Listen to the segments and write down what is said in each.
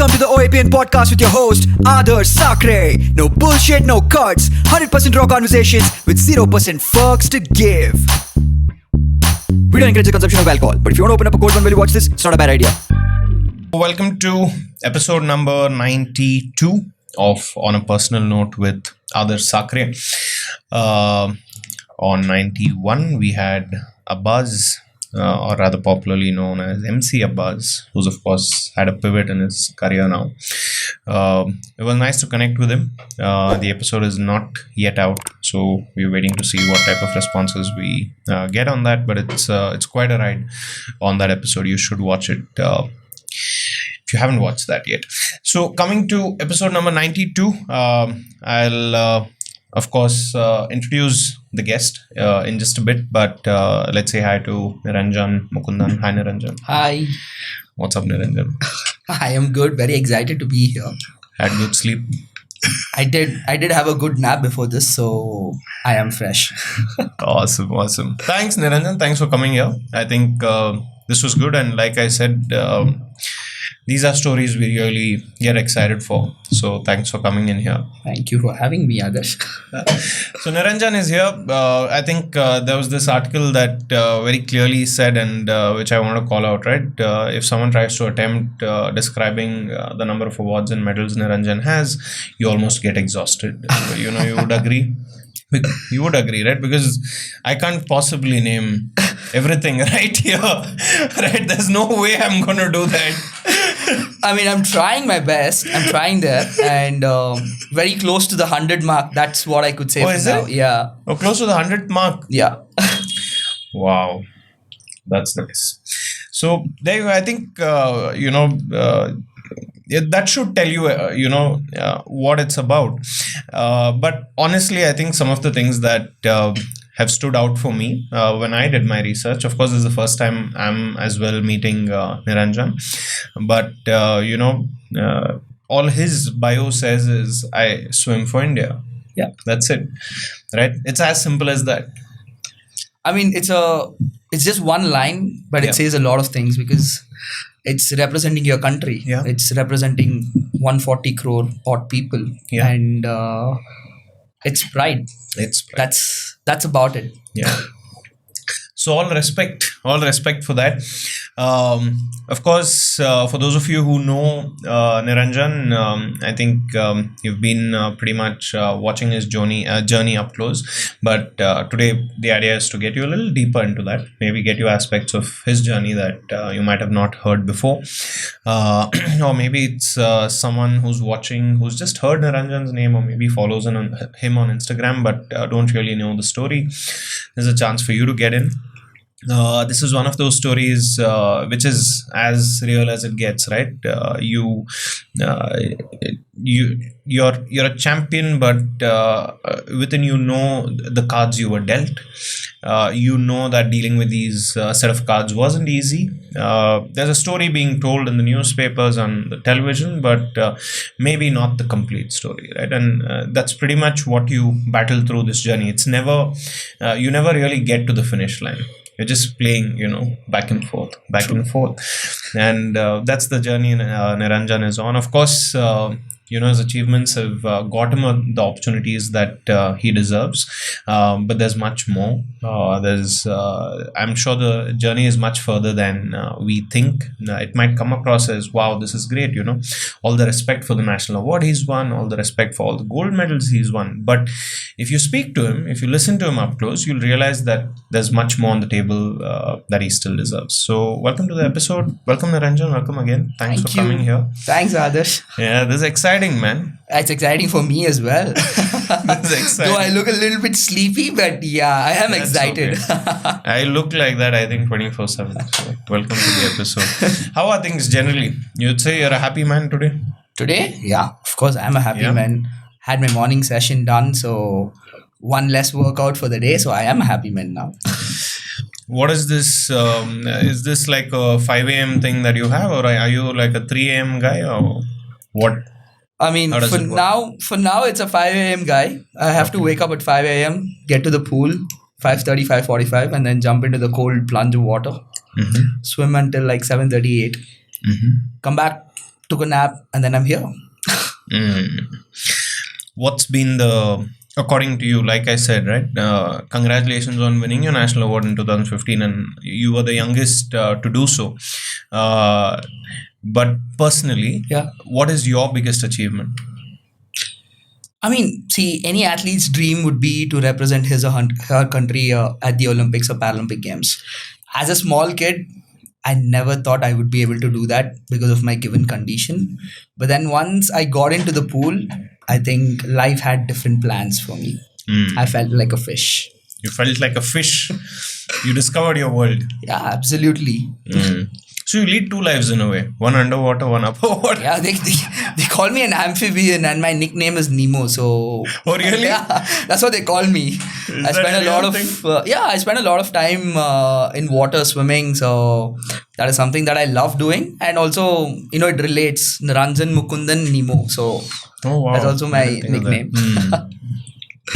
Welcome to the OAPN Podcast with your host, Adarsh Sakare. No bullshit, no cuts. 100% raw conversations with 0% fucks to give. We don't encourage the consumption of alcohol, but if you want to open up a cold one while you watch this, it's not a bad idea. Welcome to episode number 92 of On a Personal Note with Adarsh Sakare. On 91, we had Abbas, or rather popularly known as MC Abbas, who's of course had a pivot in his career now. It was nice to connect with him. The episode is not yet out, so we're waiting to see what type of responses we get on that. But it's quite a ride on that episode. You should watch it if you haven't watched that yet. So coming to episode number 92, I'll of course introduce the guest in just a bit, but let's say hi to Niranjan Mukundan. Hi Niranjan. Hi. What's up Niranjan? I am good. Very excited to be here. Had good sleep? I did have a good nap before this, so I am fresh. Awesome. Thanks Niranjan. Thanks for coming here. I think this was good, and like I said, these are stories we really get excited for. So thanks for coming in here. Thank you for having me, Adarsh. So Niranjan is here. I think there was this article that very clearly said, and which I want to call out, right? If someone tries to attempt describing the number of awards and medals Niranjan has, you almost get exhausted. You would agree. You would agree, right? Because I can't possibly name everything right here. Right? There's no way I'm going to do that. I mean, I'm trying my best. I'm trying there, and very close to the 100 mark. That's what I could say for now. Yeah. Oh, close to the 100th mark. Yeah. Wow. That's nice. So there, I think, that should tell you, what it's about. But honestly, I think some of the things that have stood out for me when I did my research, of course, this is the first time I'm as well meeting Niranjan. But, all his bio says is, I swim for India. Yeah. That's it. Right? It's as simple as that. I mean, it's just one line, but it says a lot of things because it's representing your country. Yeah. It's representing 140 crore odd people. Yeah. And it's pride. It's pride. That's about it. Yeah. So all respect for that. Of course, for those of you who know Niranjan, I think you've been pretty much watching his journey up close. But today the idea is to get you a little deeper into that. Maybe get you aspects of his journey that you might have not heard before. Or maybe it's someone who's watching, who's just heard Niranjan's name, or maybe follows him on Instagram, but don't really know the story. There's a chance for you to get in. This is one of those stories which is as real as it gets, right? You're a champion, but within the cards you were dealt. That dealing with these set of cards wasn't easy. There's a story being told in the newspapers and the television, but maybe not the complete story, right? And that's pretty much what you battle through this journey. It's never, you never really get to the finish line. You're just playing, back and forth. And that's the journey Niranjan is on. Of course, his achievements have got him the opportunities that he deserves. But there's much more. I'm sure the journey is much further than we think. It might come across as, wow, this is great, all the respect for the national award he's won, all the respect for all the gold medals he's won. But if you speak to him, if you listen to him up close, you'll realize that there's much more on the table that he still deserves. So welcome to the episode. Welcome Niranjan. Welcome again. Thanks for coming here. Thanks, Adarsh. Yeah, this is exciting, man. It's exciting for me as well. This is exciting. Though I look a little bit sleepy, but yeah, I am excited. Okay. I look like that, I think, 24/7. So welcome to the episode. How are things generally? You'd say you're a happy man today? Today? Yeah, of course, I'm a happy man. Had my morning session done, so one less workout for the day, so I am a happy man now. What is this? Is this like a 5 a.m. thing that you have, or are you like a 3 a.m. guy, or what? I mean, for now, it's a 5 a.m. guy. I have to wake up at 5 a.m., get to the pool, 5:30, 5:45, and then jump into the cold plunge of water. Swim until like 7:38. Come back took a nap, and then I'm here. What's been according to you, like I said, right? Congratulations on winning your national award in 2015, and you were the youngest to do so. But personally, Yeah. what is your biggest achievement? I mean, see, any athlete's dream would be to represent his or her country at the Olympics or Paralympic Games. As a small kid, I never thought I would be able to do that because of my given condition. But then once I got into the pool, I think life had different plans for me. I felt like a fish. You felt like a fish. You discovered your world. Yeah, absolutely. So you lead two lives in a way. One underwater, one above water. Yeah, they call me an amphibian, and my nickname is Nemo. So Oh, really? yeah, that's what they call me. I that spend a a lot real of thing? I spend a lot of time in water swimming. So that is something that I love doing, and also it relates Niranjan Mukundan Nemo. So Oh, wow. that's also I my didn't think of that.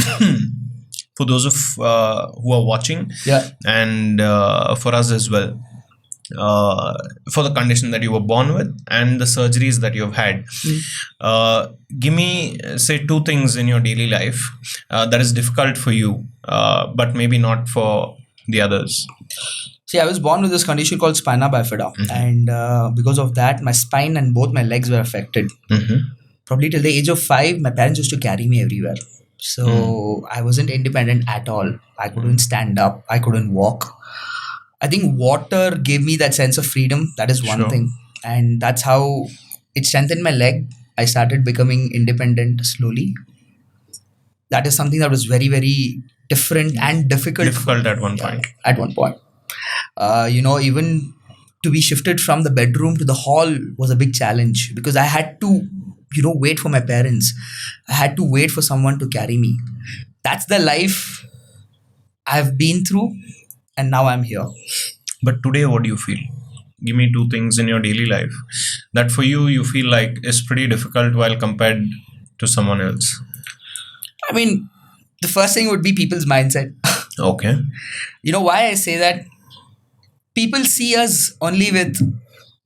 nickname. For those of who are watching, Yeah. and for us as well, for the condition that you were born with and the surgeries that you've had, give me, say, two things in your daily life that is difficult for you, but maybe not for the others. See, I was born with this condition called spina bifida, and because of that, my spine and both my legs were affected. Probably till the age of 5, my parents used to carry me everywhere. So I wasn't independent at all. I couldn't stand up. I couldn't walk. I think water gave me that sense of freedom. That is one Sure. thing. And that's how it strengthened my leg. I started becoming independent slowly. That is something that was very, very different and difficult Difficult at one point. at one point. Even to be shifted from the bedroom to the hall was a big challenge because I had to, wait for my parents. I had to wait for someone to carry me. That's the life I've been through, and now I'm here. But today, what do you feel? Give me two things in your daily life that for you feel like is pretty difficult while compared to someone else. I mean, the first thing would be people's mindset. Okay. You know why I say that? People see us only with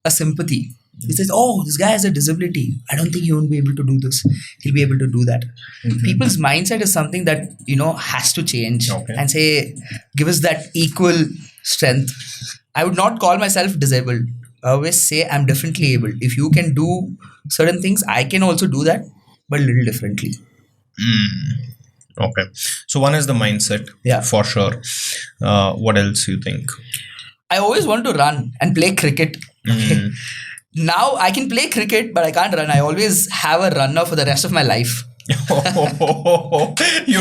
a sympathy. He says, "Oh, this guy has a disability. I don't think he won't be able to do this. He'll be able to do that." People's mindset is something that has to change Okay. and say, give us that equal strength. I would not call myself disabled. I always say I'm differently able. If you can do certain things, I can also do that, but a little differently. Okay. So one is the mindset. Yeah. For sure. What else you think? I always want to run and play cricket. Okay. Now I can play cricket, but I can't run. I always have a runner for the rest of my life. You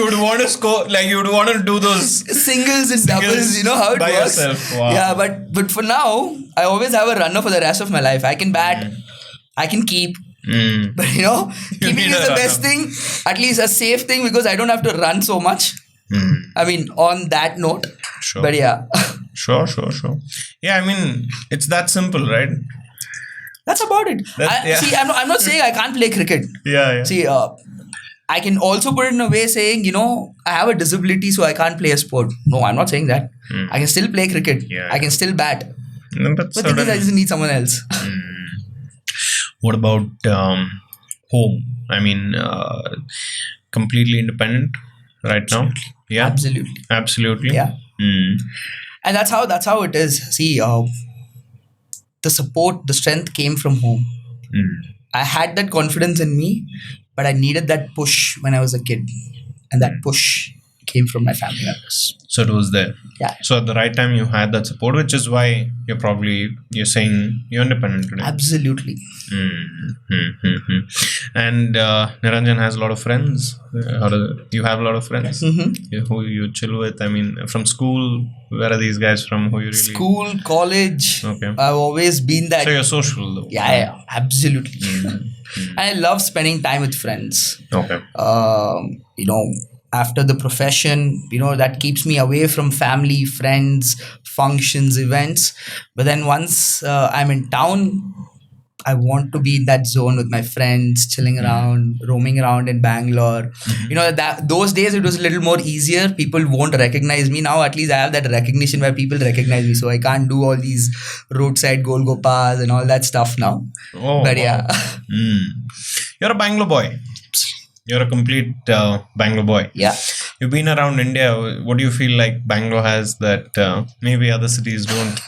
would want to score, like you would want to do those Singles and doubles, you know how it by works. yourself. Wow. Yeah, but for now, I always have a runner for the rest of my life. I can bat, I can keep. But keeping need is a the best runner. thing, at least a safe thing because I don't have to run so much. I mean, on that note. Sure. But yeah. Sure. Yeah, I mean, it's that simple, right? That's about it. Yeah. See, I'm not saying I can't play cricket. Yeah. See, I can also put it in a way saying, I have a disability, so I can't play a sport. No, I'm not saying that. I can still play cricket. Yeah. I can still bat. No, But the thing is, I just need someone else. What about home? I mean, completely independent right now. Yeah, absolutely. Yeah. And that's how it is. See, the support, the strength came from home. I had that confidence in me, but I needed that push when I was a kid. And that push came from my family members. So it was there. Yeah. So at the right time, you had that support, which is why you're saying you're independent today. Absolutely. And Niranjan has a lot of friends. You have a lot of friends who you chill with. I mean, from school, where are these guys from? Who you really? School, college. Okay. I've always been that. So you're social though. Yeah, absolutely. I love spending time with friends. Okay. After the profession, that keeps me away from family, friends, functions, events. But then once I'm in town, I want to be in that zone with my friends, chilling around, roaming around in Bangalore. That those days it was a little more easier. People won't recognize me. Now at least I have that recognition where people recognize me. So I can't do all these roadside Golgappas and all that stuff now. Oh, But wow. yeah. You're a Bangalore boy. You're a complete Bangalore boy. Yeah. You've been around India. What do you feel like Bangalore has that maybe other cities don't?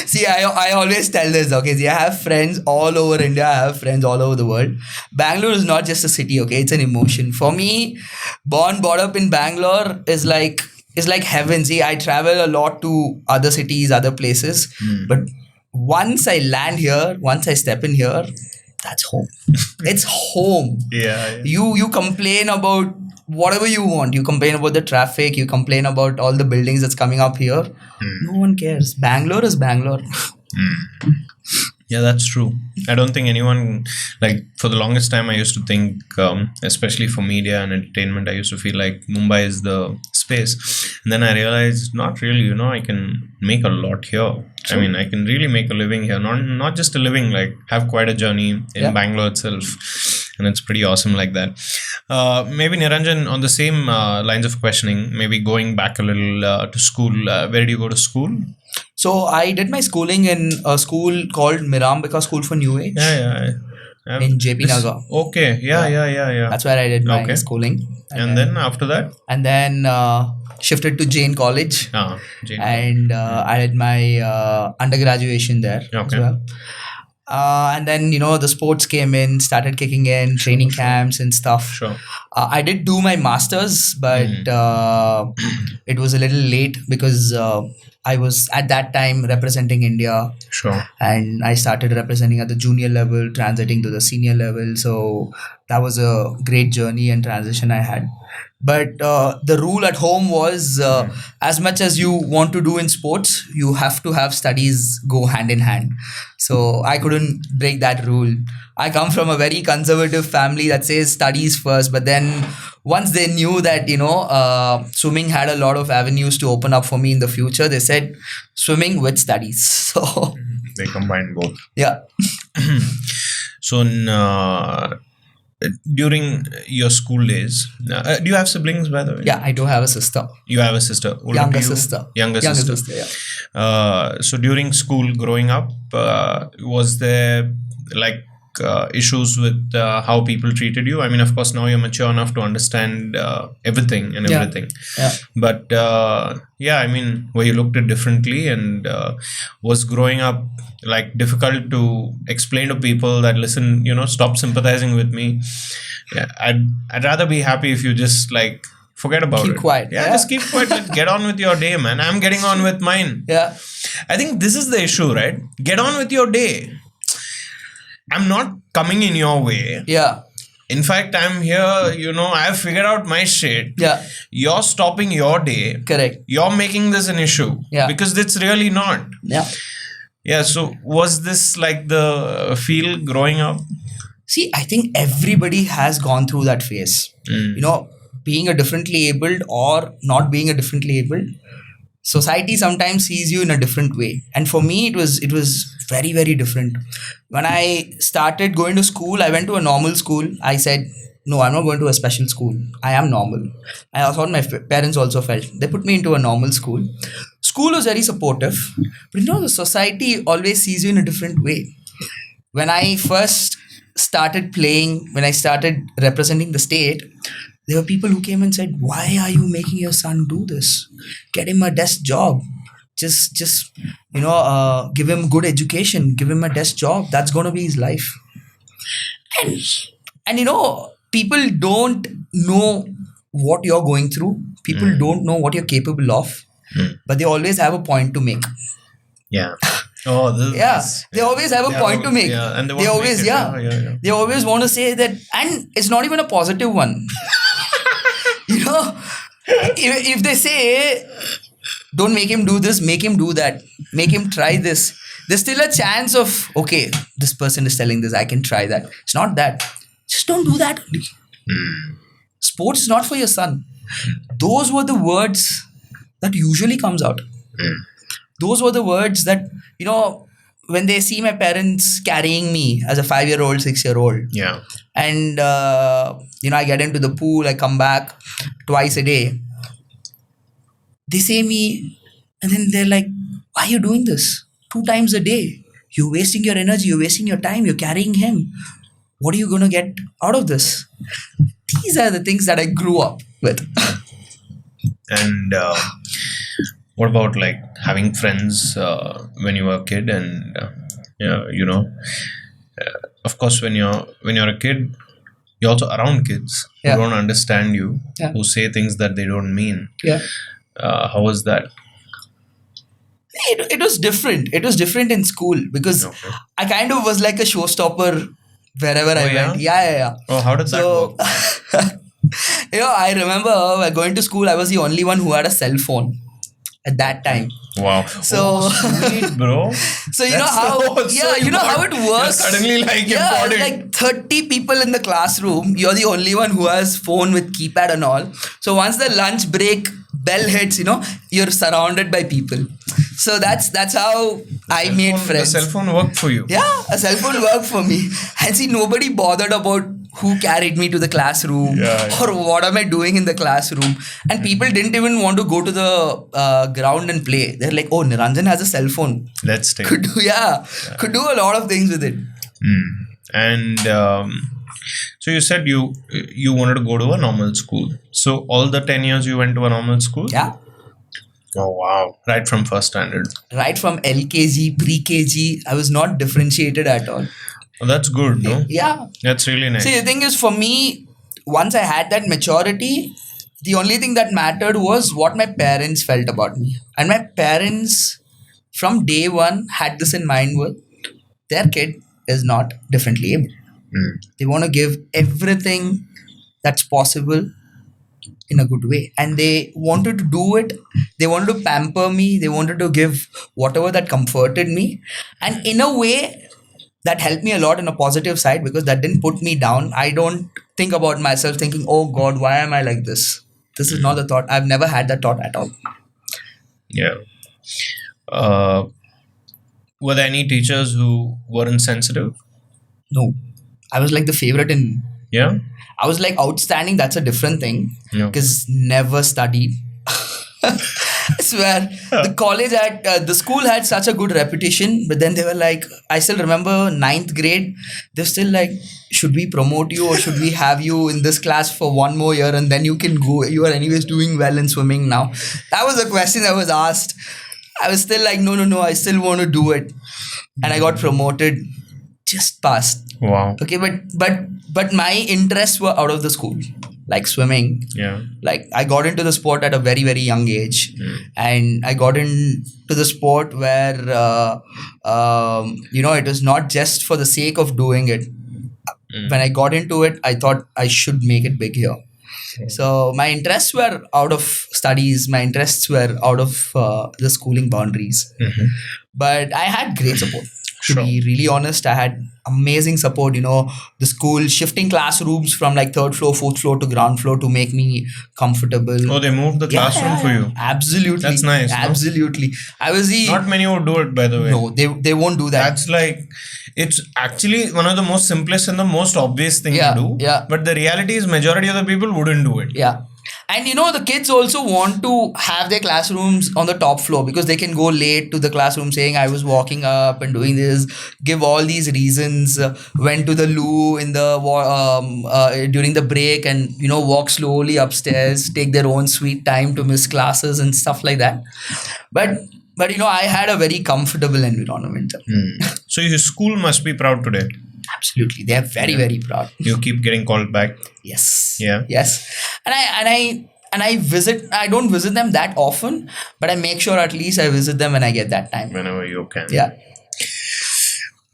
See, I always tell this, okay? See, I have friends all over India. I have friends all over the world. Bangalore is not just a city, okay? It's an emotion. For me, brought up in Bangalore is like heaven. See, I travel a lot to other cities, other places. But once I land here, once I step in here, that's home. It's home. Yeah. You complain about whatever you want. You complain about the traffic. You complain about all the buildings that's coming up here. No one cares. Bangalore is Bangalore. Yeah, that's true. I don't think anyone, like, for the longest time, I used to think, especially for media and entertainment, I used to feel like Mumbai is the space. And then I realized, not really, I can make a lot here. I mean, I can really make a living here. Not just a living, like, have quite a journey in Bangalore itself. And it's pretty awesome like that. Maybe Niranjan, on the same lines of questioning, maybe going back a little to school. Where did you go to school? So I did my schooling in a school called Mirambika School for New Age in JP Nagar. Okay. Yeah. That's where I did my schooling. And then after that? And then shifted to Jain College. Jain. And I did my undergraduation there as well. And then, the sports came in, started kicking in, training camps and stuff. Sure. I did do my master's, but it was a little late because I was at that time representing India. Sure. And I started representing at the junior level, transiting to the senior level. So that was a great journey and transition I had. But the rule at home was as much as you want to do in sports, you have to have studies go hand in hand. So I couldn't break that rule. I come from a very conservative family that says studies first. But then once they knew that, swimming had a lot of avenues to open up for me in the future, they said swimming with studies. So they combined both. Yeah. So during your school days, do you have siblings, by the way? Yeah, I do have a sister. You have a sister. Older Younger to you? sister. Younger sister. Yeah. So during school, growing up, was there like issues with how people treated you? I mean, of course, now you're mature enough to understand everything and everything. Yeah. But I mean, were you looked at differently, and was growing up like difficult to explain to people that, listen, stop sympathizing with me. Yeah, I'd rather be happy if you just like forget about it. Keep quiet. Yeah, just keep quiet. Like, get on with your day, man. I'm getting on with mine. Yeah. I think this is the issue, right? Get on with your day. I'm not coming in your way. Yeah. In fact, I'm here, I've figured out my shit. Yeah. You're stopping your day. Correct. You're making this an issue. Yeah. Because it's really not. Yeah. Yeah. So was this like the feel growing up? See, I think everybody has gone through that phase. Being a differently abled or not being a differently abled, society sometimes sees you in a different way. And for me, it was very, very different. When I started going to school, I went to a normal school. I said, no, I'm not going to a special school. I am normal. I thought my parents also felt. They put me into a normal school. School was very supportive. But the society always sees you in a different way. When I first started playing, when I started representing the state, there were people who came and said, why are you making your son do this? Get him a desk job. Just give him good education. Give him a desk job. That's going to be his life. And people don't know what you're going through. People don't know what you're capable of. But they always have a point to make. Yeah. Oh, they always have a point to make. Yeah, and they always, they always want to say that, and it's not even a positive one. If they say, don't make him do this, make him do that, make him try this, there's still a chance of, okay, this person is telling this, I can try that. It's not that. Just don't do that only. Sports is not for your son. Those were the words that usually comes out. Those were the words that, when they see my parents carrying me as a 5-year-old, 6-year-old, Yeah. and I get into the pool, I come back twice a day. They say me, and then they're like, "Why are you doing this 2 times a day? You're wasting your energy, you're wasting your time, you're carrying him. What are you gonna get out of this?" These are the things that I grew up with. And what about like having friends when you were a kid? And yeah, of course, when you're a kid, you're also around kids Yeah. who don't understand you, Yeah. who say things that they don't mean. Yeah. How was that? It was different. It was different in school because Okay. I kind of was like a showstopper wherever I yeah? went. Yeah. Oh, how did that So, work? I remember going to school, I was the only one who had a cell phone at that time. Wow. So- sweet, bro. So you know That's how so you know how it important. You're works. suddenly like yeah, important. like 30 people in the classroom. You're the only one who has phone with keypad and all. So once the lunch break bell hits, you're surrounded by people. So that's how I made friends. The cell phone worked for you. Yeah, a cell phone worked for me. And see, nobody bothered about who carried me to the classroom Yeah. or what am I doing in the classroom. And people didn't even want to go to the ground and play. They're like, "Oh, Niranjan has a cell phone. Let's take. Could do a lot of things with it." And so you said you wanted to go to a normal school. So all the 10 years you went to a normal school? Yeah. Oh wow! Right from first standard. Right from LKG, pre-KG, I was not differentiated at all. Oh, that's good, no? Yeah. That's really nice. See, the thing is, for me, once I had that maturity, the only thing that mattered was what my parents felt about me. And my parents, from day one, had this in mind with their kid is not differently able. They want to give everything that's possible in a good way. And they wanted to do it. They wanted to pamper me. They wanted to give whatever that comforted me. And in a way, that helped me a lot in a positive side because that didn't put me down. I don't think about myself thinking, "Oh God, why am I like this?" This is not the thought. I've never had that thought at all. Yeah. Were there any teachers who were insensitive? No. I was like the favorite in. Yeah. I was like outstanding. That's a different thing. Yeah. Because never studied. I swear, the school had such a good reputation, but then they were like, I still remember 9th grade, they're still like, "Should we promote you or should we have you in this class for one more year and then you can go? You are anyways doing well in swimming now." That was the question that was asked. I was still like, no, I still want to do it. And I got promoted, just passed. Wow. Okay, but my interests were out of the school, like swimming. Yeah. Like I got into the sport at a very, very young age, and I got into the sport where it was not just for the sake of doing it. When I got into it, I thought I should make it big here. So my interests were out of studies. My interests were out of the schooling boundaries. But I had great support. To Sure. be really honest, I had amazing support. The school shifting classrooms from like 3rd floor, 4th floor to ground floor to make me comfortable. Oh, they moved the classroom for you. Absolutely. That's nice, no? Absolutely. I was the Not many would do it, by the way. no, they won't do that. That's like, it's actually one of the most simplest and the most obvious thing Yeah, to do. yeah. But the reality is majority of the people wouldn't do it. Yeah. And the kids also want to have their classrooms on the top floor because they can go late to the classroom saying, "I was walking up and doing this," give all these reasons, went to the loo in the during the break and, walk slowly upstairs, take their own sweet time to miss classes and stuff like that. But I had a very comfortable environment. So your school must be proud today. Absolutely. They are very, very proud. You keep getting called back. Yes. Yeah. Yes. And I visit. I don't visit them that often, but I make sure at least I visit them when I get that time. Whenever you can. Yeah.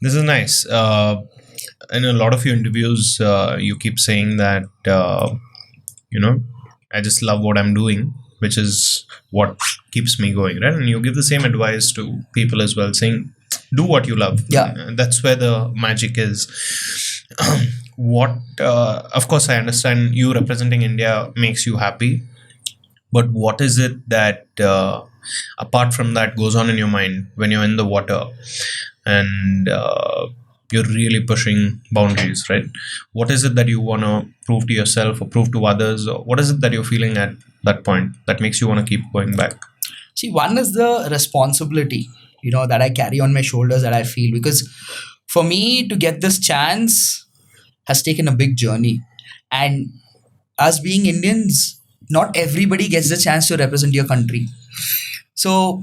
This is nice. In a lot of your interviews, you keep saying that, I just love what I'm doing, which is what keeps me going, right? And you give the same advice to people as well, saying, do what you love. Yeah. That's where the magic is. Of course, I understand you representing India makes you happy, but what is it that, apart from that, goes on in your mind when you're in the water and you're really pushing boundaries, right? What is it that you want to prove to yourself or prove to others? Or what is it that you're feeling at that point that makes you want to keep going back? See, one is the responsibility, that I carry on my shoulders, that I feel, because for me to get this chance has taken a big journey. And us being Indians, not everybody gets the chance to represent your country. So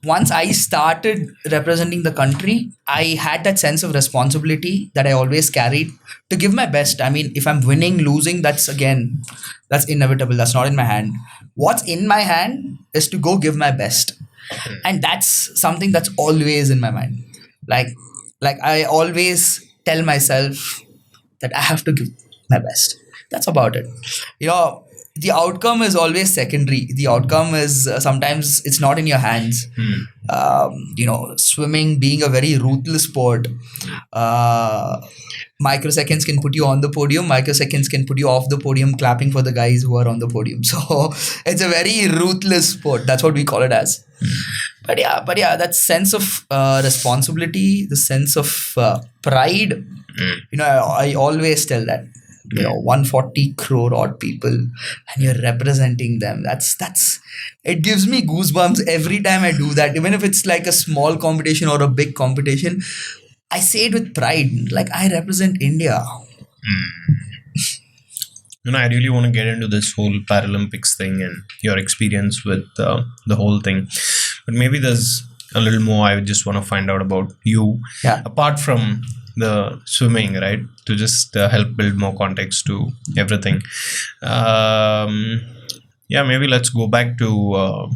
once I started representing the country, I had that sense of responsibility that I always carried to give my best. I mean, if I'm winning, losing, that's inevitable. That's not in my hand. What's in my hand is to go give my best. And that's something that's always in my mind. Like I always tell myself that I have to give my best. That's about it. The outcome is always secondary. The outcome is sometimes it's not in your hands. Swimming being a very ruthless sport, microseconds can put you on the podium, microseconds can put you off the podium, clapping for the guys who are on the podium. So it's a very ruthless sport. That's what we call it as. But yeah, that sense of responsibility, the sense of pride. I always tell that. 140 crore odd people, and you're representing them. That's it gives me goosebumps every time I do that. Even if it's like a small competition or a big competition, I say it with pride. Like, I represent India. I really want to get into this whole Paralympics thing and your experience with the whole thing. But maybe there's a little more I just want to find out about you. Yeah. Apart from the swimming, right? To just help build more context to everything. Maybe let's go back to...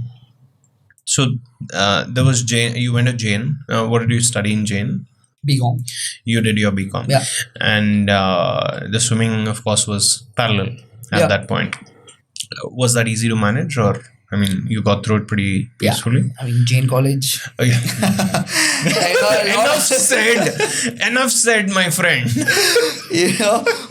there was Jain. You went to Jain. What did you study in Jain? BCom. You did your BCom. Yeah. And the swimming, of course, was parallel at that point. Was that easy to manage, or... I mean, you got through it pretty peacefully. Yeah. I mean, Jain College. Oh, yeah. Enough said, my friend.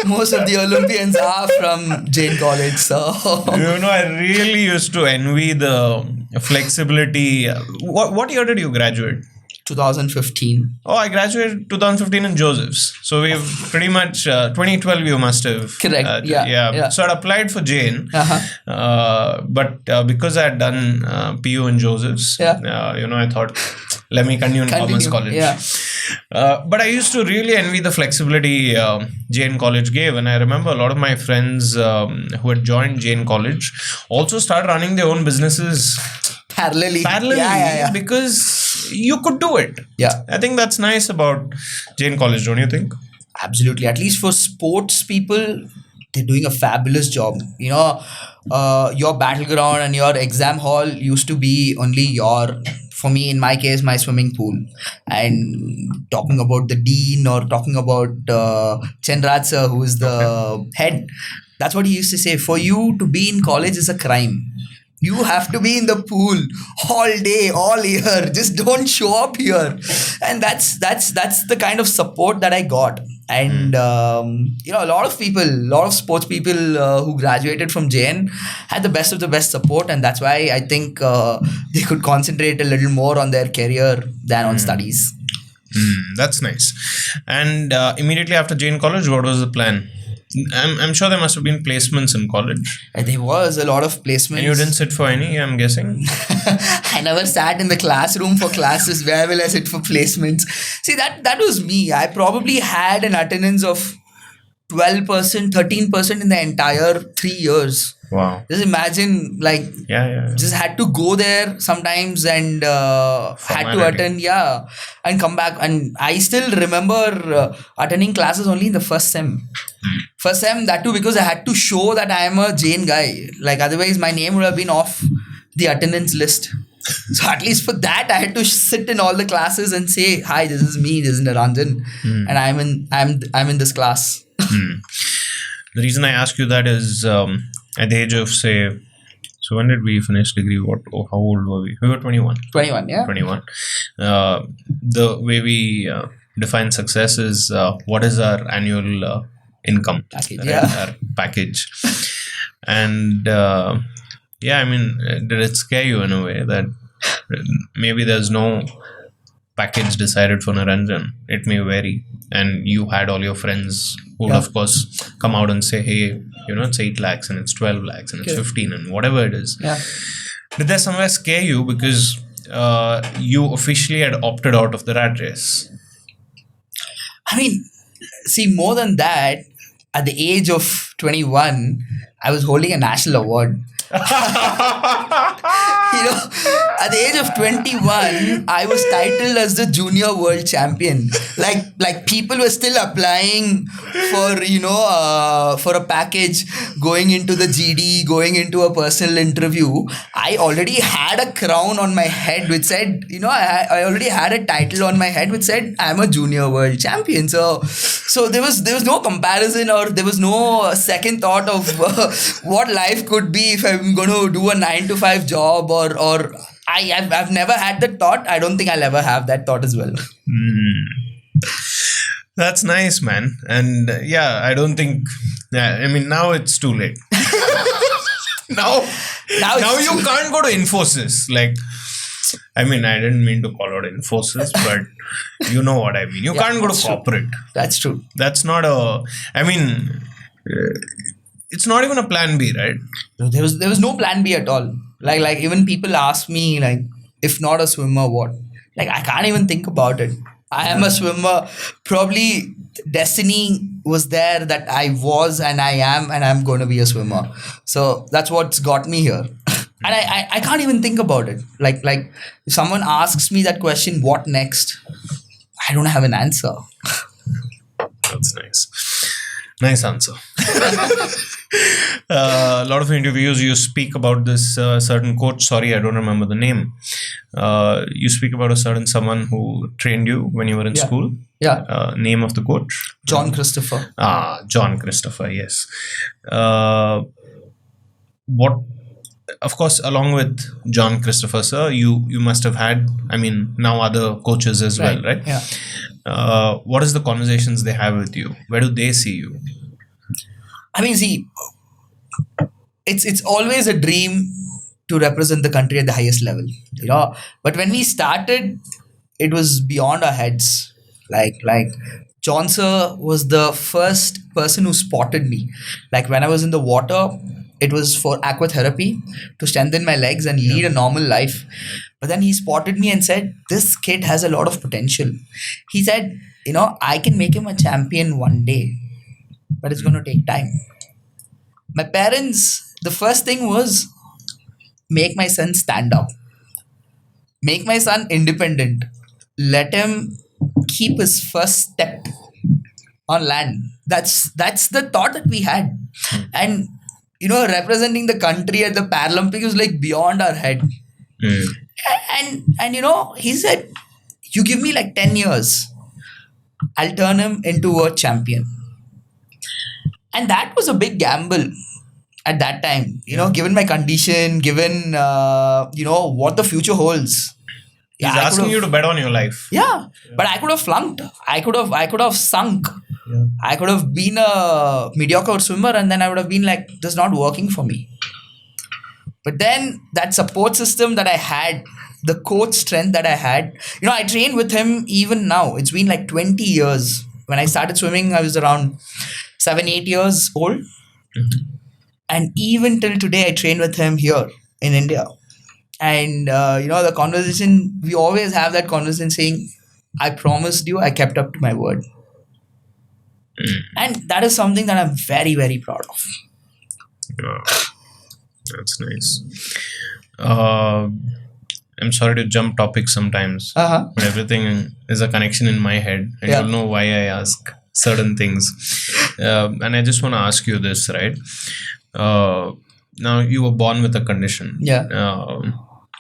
Most of the Olympians are from Jain College. So I really used to envy the flexibility. What year did you graduate? 2015. Oh, I graduated 2015 in Joseph's. So we've pretty much 2012 you must have. Correct. Yeah. So I applied for Jain. But because I had done PU in Joseph's, I thought, let me continue in Commerce College. Yeah. But I used to really envy the flexibility Jain College gave. And I remember a lot of my friends who had joined Jain College also started running their own businesses parallelly. Yeah. Because you could do it. Yeah. I think that's nice about Jain College, don't you think? Absolutely. At least for sports people, they're doing a fabulous job. Your battleground and your exam hall used to be only for me, in my case, my swimming pool. And talking about the dean or talking about Chenraj sir, who is the head, that's what he used to say. For you to be in college is a crime. You have to be in the pool all day, all year. Just don't show up here. And that's the kind of support that I got. And a lot of sports people who graduated from Jain had the best of the best support, and that's why I think they could concentrate a little more on their career than on studies. That's nice. And immediately after Jain College, what was the plan? I'm sure there must have been placements in college. There was a lot of placements. And you didn't sit for any, I'm guessing? I never sat in the classroom for classes. Where will I sit for placements? See, that was me. I probably had an attendance of 12%, 13% in the entire 3 years. Wow. Just imagine, just had to go there sometimes and had to attend, and come back. And I still remember attending classes only in the first sem. First sem, that too because I had to show that I am a Jain guy. Like, otherwise my name would have been off the attendance list. So at least for that, I had to sit in all the classes and say, "Hi, this is me. This is Niranjan, and I'm in this class." The reason I ask you that is at the age of, say, so when did we finish degree? How old were we? We were 21. 21, yeah. 21. The way we define success is what is our annual income package, our package. And did it scare you in a way that maybe there's no package decided for Niranjan. It may vary, and you had all your friends who would, Yeah. of course, come out and say, "Hey, it's 8 lakhs and it's 12 lakhs and it's Okay. 15 and whatever it is." Yeah. Did that somewhere scare you because you officially had opted out of the rat race? I mean, see, more than that, at the age of 21, I was holding a national award. At the age of 21, I was titled as the junior world champion. Like people were still applying for for a package, going into the GD, going into a personal interview. I already had a crown on my head which said, I already had a title on my head which said I'm a junior world champion. So there was no comparison, or there was no second thought of what life could be if I'm going to do a 9 to 5 job, or I've never had that thought. I don't think I'll ever have that thought as well. That's nice, man. And I don't think. Yeah, I mean, now it's too late. now you can't go to Infosys. Like, I mean, I didn't mean to call out Infosys, but you know what I mean. You can't go to corporate. That's true. That's not a. I mean, it's not even a plan B, right? There was no plan B at all. Like even people ask me, like, if not a swimmer, what? Like, I can't even think about it. I am a swimmer. Probably destiny was there that I was and I am, and I'm going to be a swimmer. So that's what's got me here. And I can't even think about it. Like if someone asks me that question, what next? I don't have an answer. That's nice. Nice answer. A lot of interviews you speak about this certain coach. Sorry, I don't remember the name. You speak about a certain someone who trained you when you were in school. Yeah. Name of the coach? John Christopher. John Christopher, yes. Of course, along with John Christopher, sir, you must have had, I mean, now other coaches as well, right? Yeah. What is the conversations they have with you? Where do they see you? I mean, see, it's always a dream to represent the country at the highest level, But when we started, it was beyond our heads. Like John sir was the first person who spotted me. Like when I was in the water, it was for aquatherapy to strengthen my legs and lead a normal life. But then he spotted me and said, this kid has a lot of potential. He said, I can make him a champion one day, but it's going to take time. My parents, the first thing was make my son stand up, make my son independent, let him keep his first step on land. That's the thought that we had. And representing the country at the Paralympics was like beyond our head. And he said, you give me like 10 years, I'll turn him into a champion. And that was a big gamble at that time, given my condition, given, what the future holds. He's asking you to bet on your life. Yeah, but I could have flunked. I could have sunk. Yeah. I could have been a mediocre swimmer, and then I would have been like, this is not working for me. But then that support system that I had, the coach strength that I had, I train with him even now. It's been like 20 years. When I started swimming, I was around 7-8 years old. Mm-hmm. And even till today, I train with him here in India. And, the conversation, we always have that conversation saying, I promised you, I kept up to my word. And that is something that I'm very, very proud of. Yeah, that's nice. I'm sorry to jump topics sometimes, but everything is a connection in my head, and you'll know why I ask certain things. And I just want to ask you this, right? Now, you were born with a condition.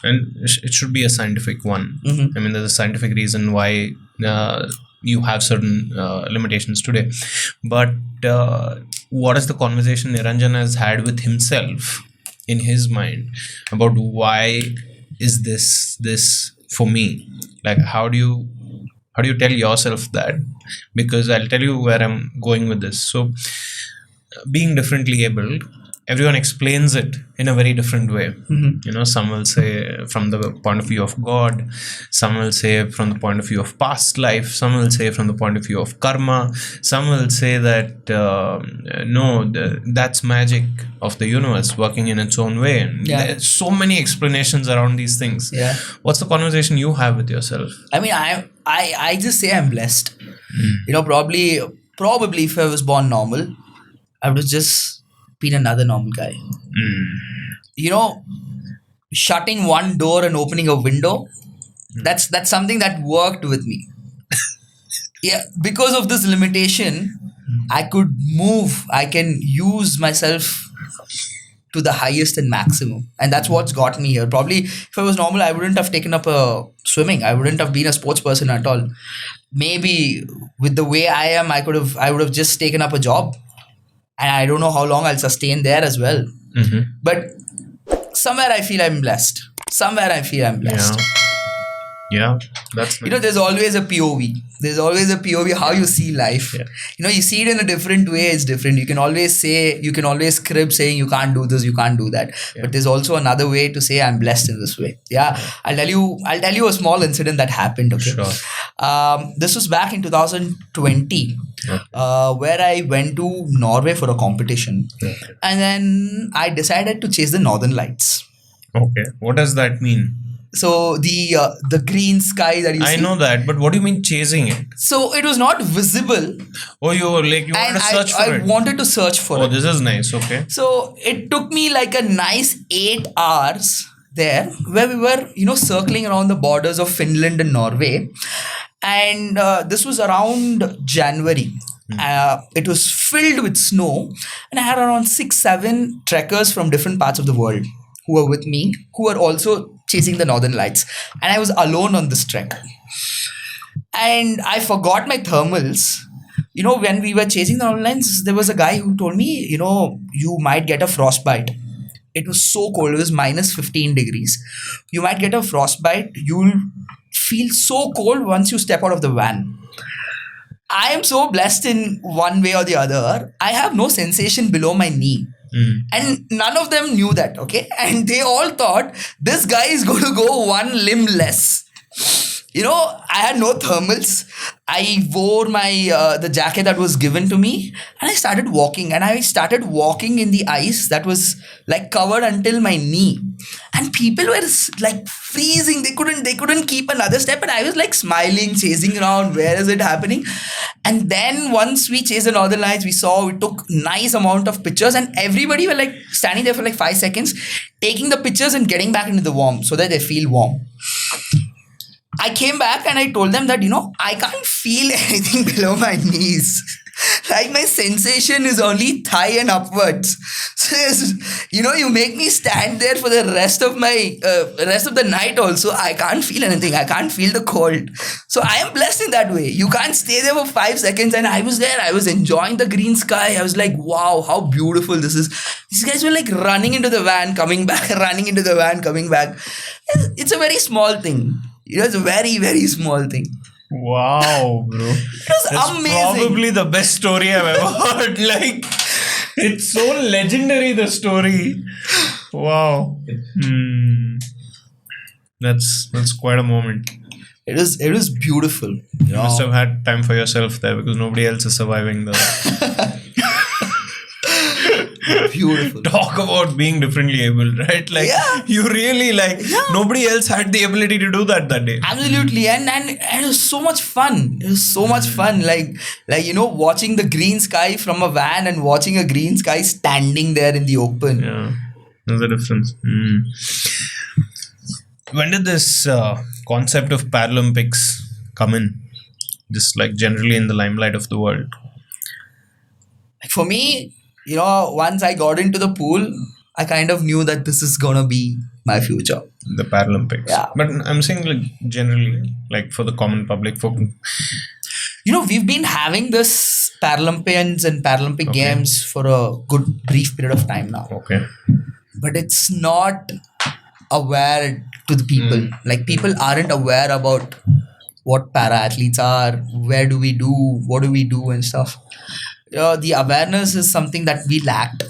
And it should be a scientific one. Mm-hmm. I mean, there's a scientific reason why you have certain limitations today. But what is the conversation Niranjan has had with himself in his mind about why is this for me? Like, how do you tell yourself that? Because I'll tell you where I'm going with this. So, being differently abled everyone explains it in a very different way. Some will say from the point of view of God, some will say from the point of view of past life, some will say from the point of view of karma, some will say that that's magic of the universe working in its own way. There's so many explanations around these things. What's the conversation you have with yourself? I mean, I just say I'm blessed. Probably if I was born normal, I would have just been another normal guy. Shutting one door and opening a window, that's something that worked with me. Because of this limitation, I could move, I can use myself to the highest and maximum, and that's what's got me here. Probably if I was normal, I wouldn't have taken up swimming. I wouldn't have been a sports person at all. Maybe with the way I am, I would have just taken up a job, and I don't know how long I'll sustain there as well. But somewhere I feel I'm blessed. Yeah, that's nice. There's always a POV. There's always a POV how you see life. You see it in a different way. It's different. You can always crib saying you can't do this, you can't do that. But there's also another way to say I'm blessed in this way. I'll tell you a small incident that happened. Okay. Sure. This was back in 2020, where I went to Norway for a competition, and then I decided to chase the Northern Lights. Okay, what does that mean? So the green sky that you see. I know that, but what do you mean chasing it? So it was not visible. Oh, you wanted to search for it? I wanted to search for it. Oh, this is nice. Okay. So it took me like a nice 8 hours there, where we were, circling around the borders of Finland and Norway. And this was around January. It was filled with snow, and I had around 6-7 trekkers from different parts of the world who were with me, who were also chasing the Northern Lights, and I was alone on this trek. And I forgot my thermals. When we were chasing the Northern Lights, there was a guy who told me, you might get a frostbite. It was so cold. It was minus 15 degrees. You might get a frostbite. You'll feel so cold once you step out of the van. I am so blessed in one way or the other. I have no sensation below my knee. And none of them knew that, okay? And they all thought this guy is going to go one limb less. I had no thermals. I wore my the jacket that was given to me, and I started walking. And I started walking in the ice that was like covered until my knee. And people were like freezing. They couldn't keep another step. And I was like smiling, chasing around. Where is it happening? And then once we chased the Northern Lights, we took nice amount of pictures, and everybody were like standing there for like 5 seconds, taking the pictures and getting back into the warm so that they feel warm. I came back and I told them that, I can't feel anything below my knees. Like my sensation is only thigh and upwards. So, you make me stand there for the rest of the night also. I can't feel anything. I can't feel the cold. So I am blessed in that way. You can't stay there for 5 seconds. And I was there. I was enjoying the green sky. I was like, wow, how beautiful this is. These guys were like running into the van, coming back, running into the van, coming back. It's a very small thing. It's a very, very small thing. Wow, bro. It was That's amazing. Probably the best story I've ever heard. Like, it's so legendary, the story. Wow. That's quite a moment. It was beautiful. You must have had time for yourself there because nobody else is surviving the Beautiful. Talk about being differently abled, right? Like you really nobody else had the ability to do that day. Absolutely. And it was so much fun. It was so much fun. Like watching the green sky from a van and watching a green sky standing there in the open. Yeah. There's a difference. When did this concept of Paralympics come in? Just like generally in the limelight of the world. For me, once I got into the pool, I kind of knew that this is gonna be my future. The Paralympics. Yeah. But I'm saying like generally, like for the common public, we've been having this Paralympians and Paralympic Games for a good brief period of time now. Okay. But it's not aware to the people. Like people aren't aware about what para-athletes are, where do we do, what do we do and stuff. The awareness is something that we lacked.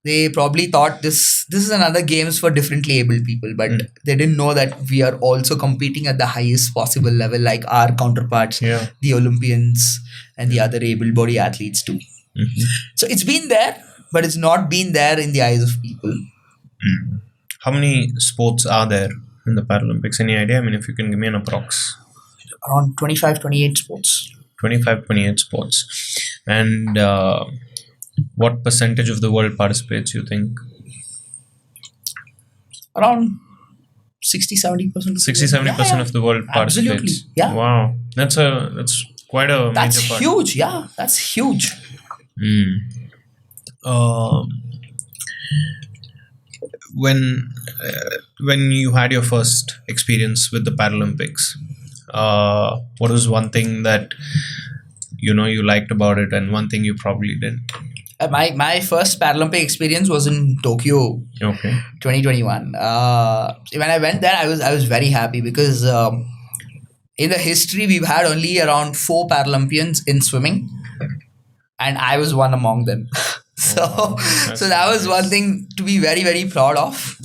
They probably thought this is another games for differently abled people, but they didn't know that we are also competing at the highest possible level, like our counterparts, Yeah. the Olympians and the other able body athletes too. So it's been there, but it's not been there in the eyes of people. How many sports are there in the Paralympics? Any idea? I mean, if you can give me an approx. Around 25, 28 sports. 25, 28 sports. And what percentage of the world participates, you think? Around 60, 70%. 60, 70% of the world participates. Absolutely. Yeah. Wow. That's quite a That's major part. huge. Yeah, that's huge. When you had your first experience with the Paralympics, what was one thing that you liked about it, and one thing you probably didn't? My first Paralympic experience was in Tokyo, Okay. 2021. When I went there, I was very happy because in the history we've had only around 4 Paralympians in swimming, and I was one among them. So that was one thing to be very, very proud of.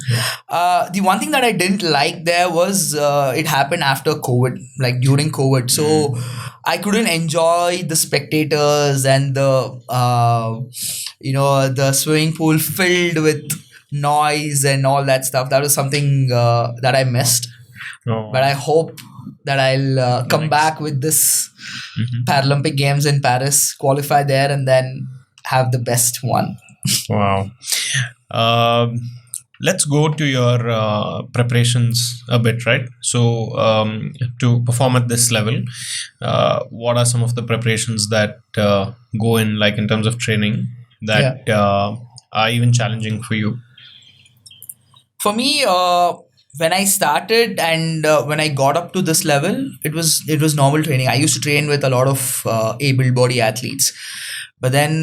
The one thing that I didn't like there was it happened after COVID, like during COVID. So I couldn't enjoy the spectators and the the swimming pool filled with noise and all that stuff. That was something that I missed. Oh. But I hope that I'll come back with this Paralympic Games in Paris, qualify there, and then have the best one. Wow. Let's go to your preparations a bit, right? So, to perform at this level, what are some of the preparations that go in, like in terms of training, that are even challenging for you? For me, when I started and when I got up to this level, it was normal training. I used to train with a lot of able-bodied athletes, but then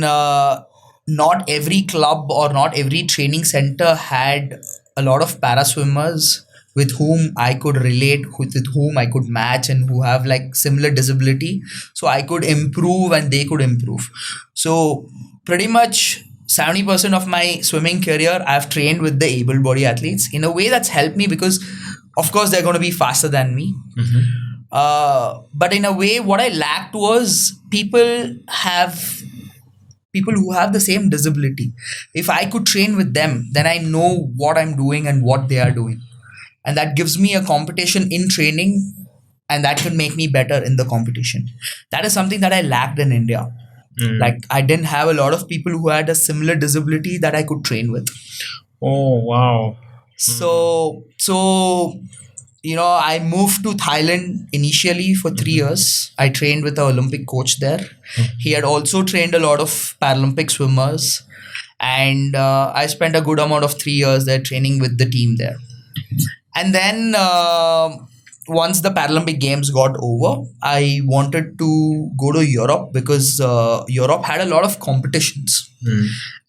not every club or not every training center had a lot of para swimmers with whom I could relate, with whom I could match, and who have like similar disability, so I could improve and they could improve. So pretty much 70% of my swimming career I've trained with the able body athletes. In a way, that's helped me because of course they're going to be faster than me. But in a way, what I lacked was people who have the same disability. If I could train with them, then I know what I'm doing and what they are doing, and that gives me a competition in training, and that can make me better in the competition. That is something that I lacked in India. Like I didn't have a lot of people who had a similar disability that I could train with. Oh, wow. So I moved to Thailand initially for 3 years. I trained with an Olympic coach there. He had also trained a lot of Paralympic swimmers, and I spent a good amount of 3 years there training with the team there. And then once the Paralympic Games got over, I wanted to go to Europe because Europe had a lot of competitions.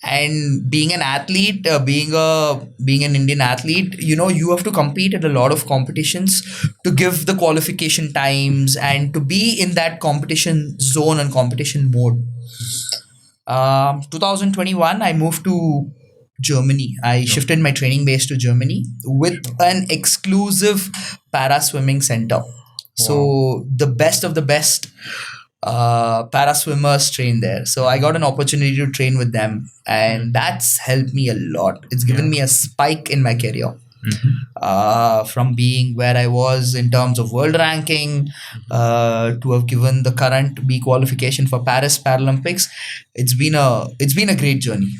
And being an athlete, being an Indian athlete, you have to compete at a lot of competitions to give the qualification times and to be in that competition zone and competition mode. 2021, I moved to Germany. I shifted my training base to Germany with an exclusive para swimming center. So the best of the best para swimmers train there. So I got an opportunity to train with them, and that's helped me a lot. It's given me a spike in my career. From being where I was in terms of world ranking to have given the current B qualification for Paris Paralympics, it's been a great journey.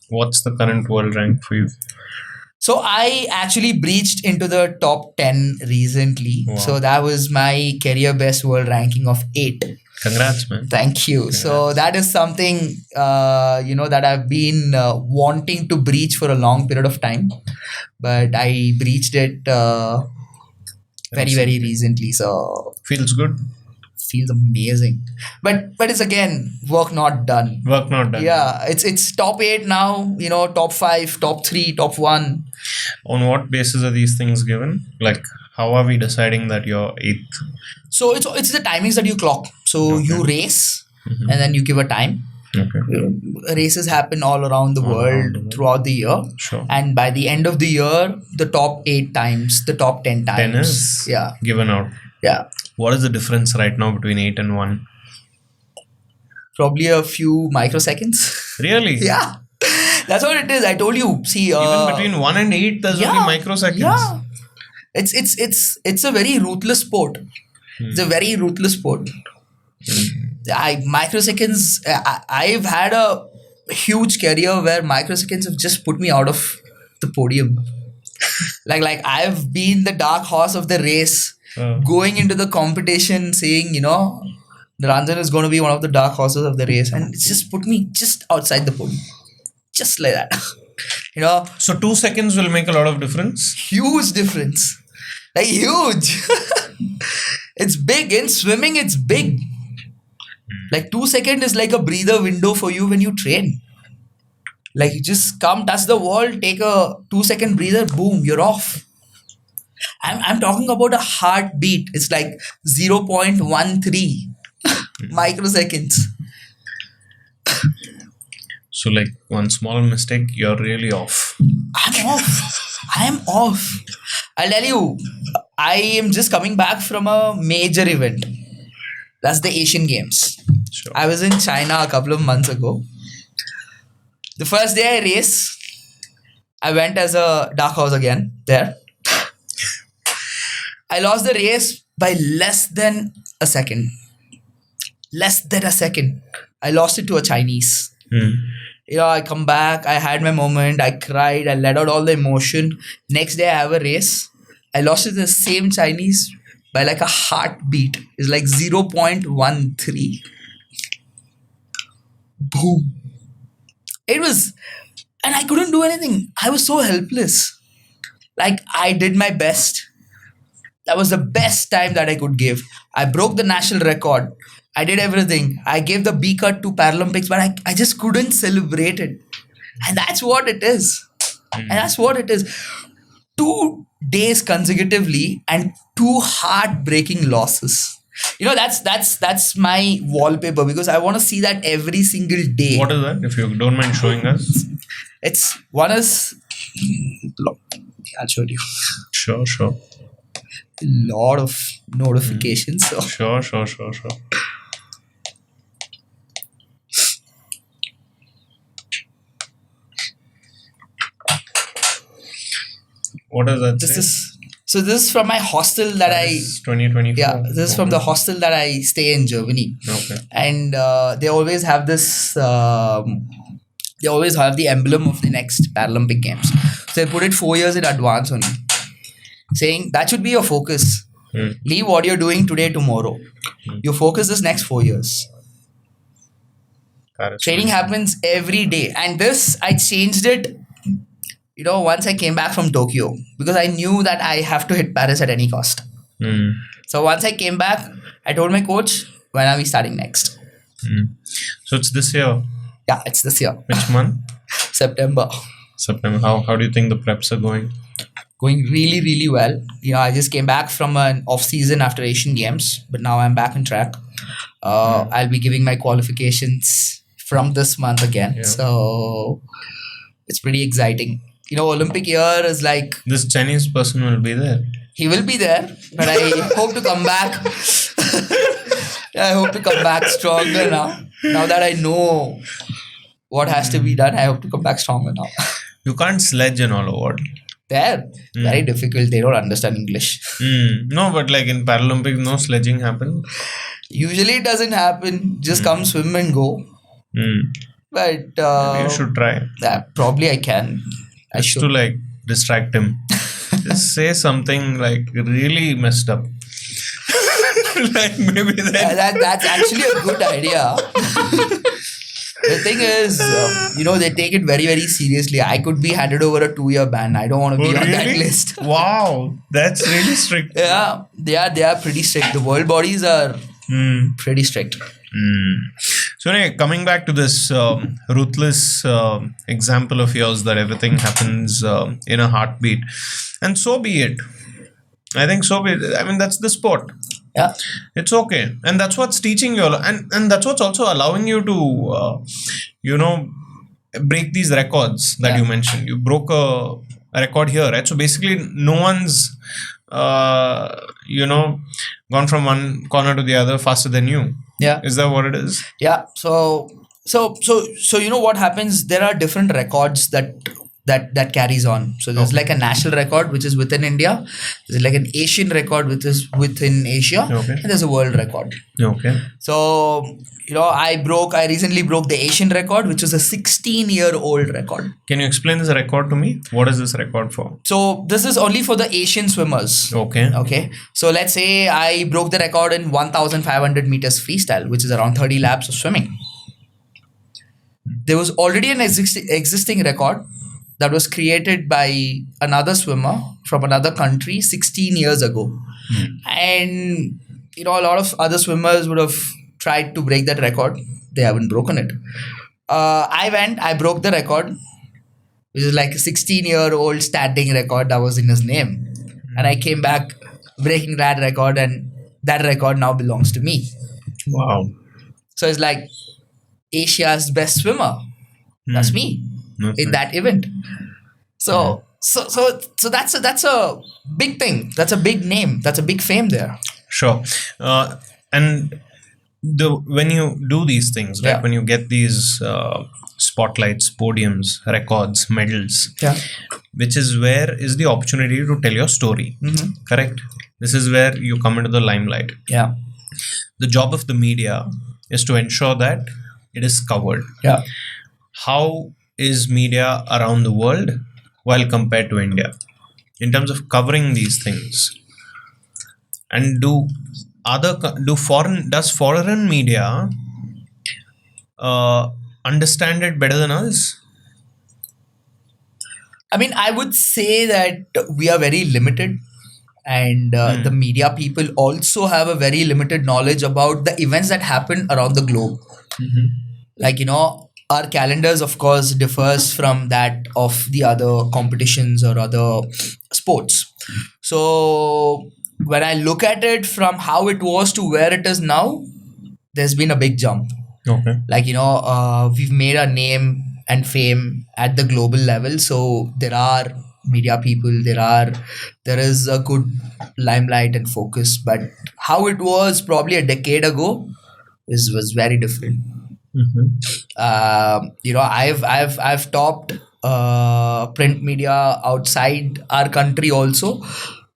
What's the current world rank for you? So I actually breached into the top 10 recently. Wow. So that was my career best world ranking of 8. Congrats, man. Thank you. So that is something that I've been wanting to breach for a long period of time, but I breached it very, very recently. So Feels good. feels amazing. But it's again work not done. Work not done. Yeah, it's top 8 now. Top 5, top 3, top 1. On what basis are these things given? Like, how are we deciding that you're eighth? So it's the timings that you clock. So you race and then you give a time. Okay. Races happen all around the All world around the world. throughout the year. Sure. And by the end of the year, the top 8 times, the top 10 times. Tennis. Yeah. Given out. Yeah. What is the difference right now between 8 and 1? Probably a few microseconds. Really? Yeah. That's what it is. I told you. See, Even between 1 and 8, there's only microseconds. Yeah. It's a very ruthless sport. It's a very ruthless sport. Microseconds. I've had a huge career where microseconds have just put me out of the podium. like I've been the dark horse of the race, going into the competition, saying, Niranjan is going to be one of the dark horses of the race, and it's just put me just outside the podium, just like that. So 2 seconds will make a lot of difference. Huge difference, like huge. It's big in swimming. It's big. Like 2 seconds is like a breather window for you when you train. Like you just come, touch the wall, take a 2-second breather, boom, you're off. I'm talking about a heartbeat. It's like 0.13 microseconds. So like one small mistake, you're really off. I'm off. I'll tell you, I am just coming back from a major event. That's the Asian Games. Sure. I was in China a couple of months ago. The first day I raced, I went as a dark horse again there. I lost the race by less than a second. Less than a second. I lost it to a Chinese. I come back, I had my moment, I cried, I let out all the emotion. Next day I have a race. I lost it to the same Chinese by like a heartbeat. It's like 0.13. Boom. It was, and I couldn't do anything. I was so helpless. Like I did my best. That was the best time that I could give. I broke the national record. I did everything. I gave the B cut to Paralympics, but I just couldn't celebrate it. And that's what it is. And that's what it is. 2 days consecutively and 2 heartbreaking losses. That's my wallpaper because I want to see that every single day. What is that? If you don't mind showing us. It's one is. I'll show you. Sure. A lot of notifications. So. Sure. What does that say? This is from my hostel that I. 2024. Yeah, this is from the hostel that I stay in Germany. Okay. And they always have this. They always have the emblem of the next Paralympic Games. So they put it 4 years in advance only, saying that should be your focus. Leave what you're doing today, tomorrow. Your focus is next 4 years. Training happens every day, and this I changed it. Once I came back from Tokyo, because I knew that I have to hit Paris at any cost. So once I came back, I told my coach, when are we starting next? So it's this year. Yeah, it's this year. Which month? September. How do you think the preps are going? Going really, really well. I just came back from an off season after Asian Games, but now I'm back on track. I'll be giving my qualifications from this month again. Yeah. So it's pretty exciting. Olympic year is like... This Chinese person will be there. He will be there, but I hope to come back. I hope to come back stronger now. Now that I know what has to be done, I hope to come back stronger now. You can't sledge and all over. They're very difficult. They don't understand English. No, but like in Paralympics, no sledging happen. Usually it doesn't happen. Just come swim and go. But you should try. Probably I can. To like distract him. Just say something like really messed up. Like maybe that's actually a good idea. The thing is, they take it very, very seriously. I could be handed over a 2-year ban. I don't want to be on that list. Wow, that's really strict. Yeah, they are pretty strict. The world bodies are pretty strict. So anyway, coming back to this ruthless example of yours that everything happens in a heartbeat, and so be it. I think so be it. I mean, that's the sport. Yeah. It's okay, and that's what's teaching you, and that's what's also allowing you to, you know, break these records that Yeah. you mentioned. You broke a record here, right? So basically, no one's, you know, gone from one corner to the other faster than you. Yeah. Is that what it is? Yeah. So you know what happens? There are different records that carries on. So there's like a national record which is within India. There's like an Asian record which is within Asia, Okay. and there's a world record. Okay. So I recently broke the Asian record, which was a 16-year-old record. Can you explain this record to me? What is this record for? So this is only for the Asian swimmers. Okay. Okay. So let's say I broke the record in 1,500 meters freestyle, which is around 30 laps of swimming. There was already an existing record that was created by another swimmer from another country 16 years ago. And, a lot of other swimmers would have tried to break that record. They haven't broken it. I broke the record, which is like a 16-year-old standing record that was in his name. And I came back breaking that record, and that record now belongs to me. Wow. So it's like Asia's best swimmer. That's me in that event. So that's a big thing. That's a big name. That's a big fame there. Sure. And when you do these things, right? Yeah. When you get these spotlights, podiums, records, medals, Yeah. which is where is the opportunity to tell your story. Correct. This is where you come into the limelight. Yeah. The job of the media is to ensure that it is covered. Yeah. How is media around the world while compared to India in terms of covering these things? And does foreign media understand it better than us? I mean, I would say that we are very limited, and the media people also have a very limited knowledge about the events that happen around the globe. Like, our calendars, of course, differs from that of the other competitions or other sports. So when I look at it from how it was to where it is now, there's been a big jump. Okay. Like, we've made a name and fame at the global level. So there are media people, there is a good limelight and focus. But how it was probably a decade ago was very different. I've topped print media outside our country also.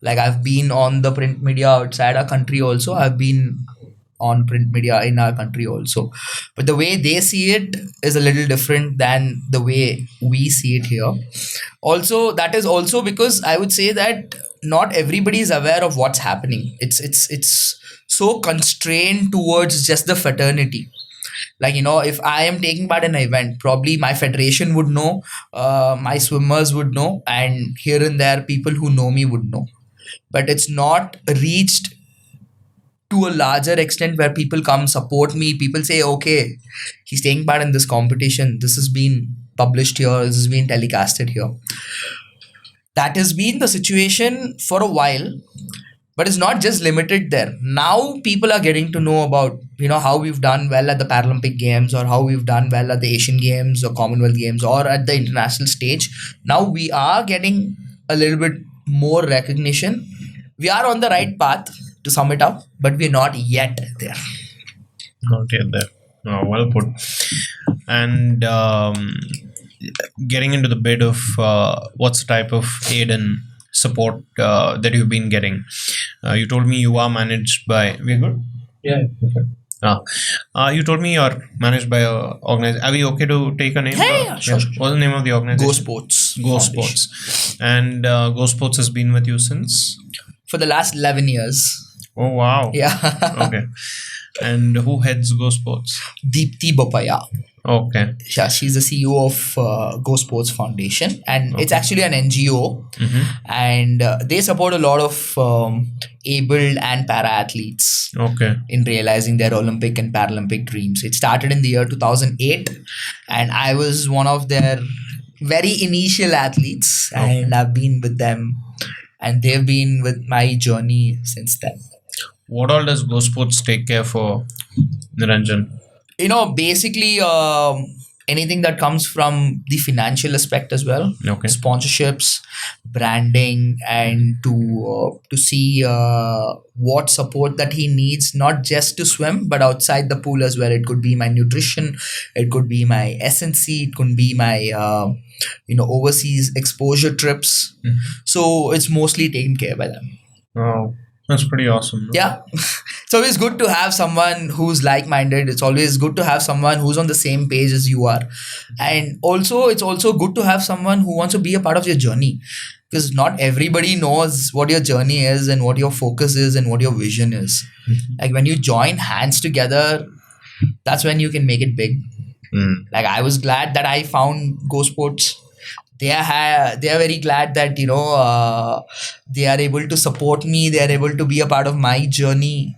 Like, I've been on the print media outside our country also. I've been on print media in our country also. But the way they see it is a little different than the way we see it here. Also, that is also because I would say that not everybody is aware of what's happening. It's so constrained towards just the fraternity. Like, if I am taking part in an event, probably my federation would know, my swimmers would know, and here and there people who know me would know. But it's not reached to a larger extent where people come support me. People say, okay, he's taking part in this competition. This has been published here. This has been telecasted here. That has been the situation for a while. But it's not just limited there. Now people are getting to know about, how we've done well at the Paralympic Games, or how we've done well at the Asian Games or Commonwealth Games or at the international stage. Now we are getting a little bit more recognition. We are on the right path, to sum it up, but we're not yet there. Not yet there. Oh, well put. And getting into the bit of what's the type of aid and support that you've been getting. You told me you are managed by... We're good? Yeah. You told me you're managed by a organization. Are we okay to take a name? Yeah, sure. What's the name of the organization? Go Sports. Go Foundation. Sports. And Go Sports has been with you since? For the last 11 years. Oh, wow. Yeah. Okay. And who heads Go Sports? Deepti Bopaya. Okay. Yeah, she's the CEO of Go Sports Foundation, and it's actually an NGO, and they support a lot of abled and para athletes Okay. in realizing their Olympic and Paralympic dreams. It started in the year 2008, and I was one of their very initial athletes, and I've been with them, and they've been with my journey since then. What all does Go Sports take care for, Niranjan? Basically, anything that comes from the financial aspect as well, Okay. sponsorships, branding, and to see what support that he needs, not just to swim but outside the pool as well. It could be my nutrition, it could be my SNC, it could be my overseas exposure trips. So it's mostly taken care by them. Wow, that's pretty awesome. No? Yeah. It's always good to have someone who's like-minded. It's always good to have someone who's on the same page as you are. And also, it's also good to have someone who wants to be a part of your journey. Because not everybody knows what your journey is and what your focus is and what your vision is. Like when you join hands together, that's when you can make it big. Like I was glad that I found Go Sports. They are very glad that they are able to support me. They are able to be a part of my journey,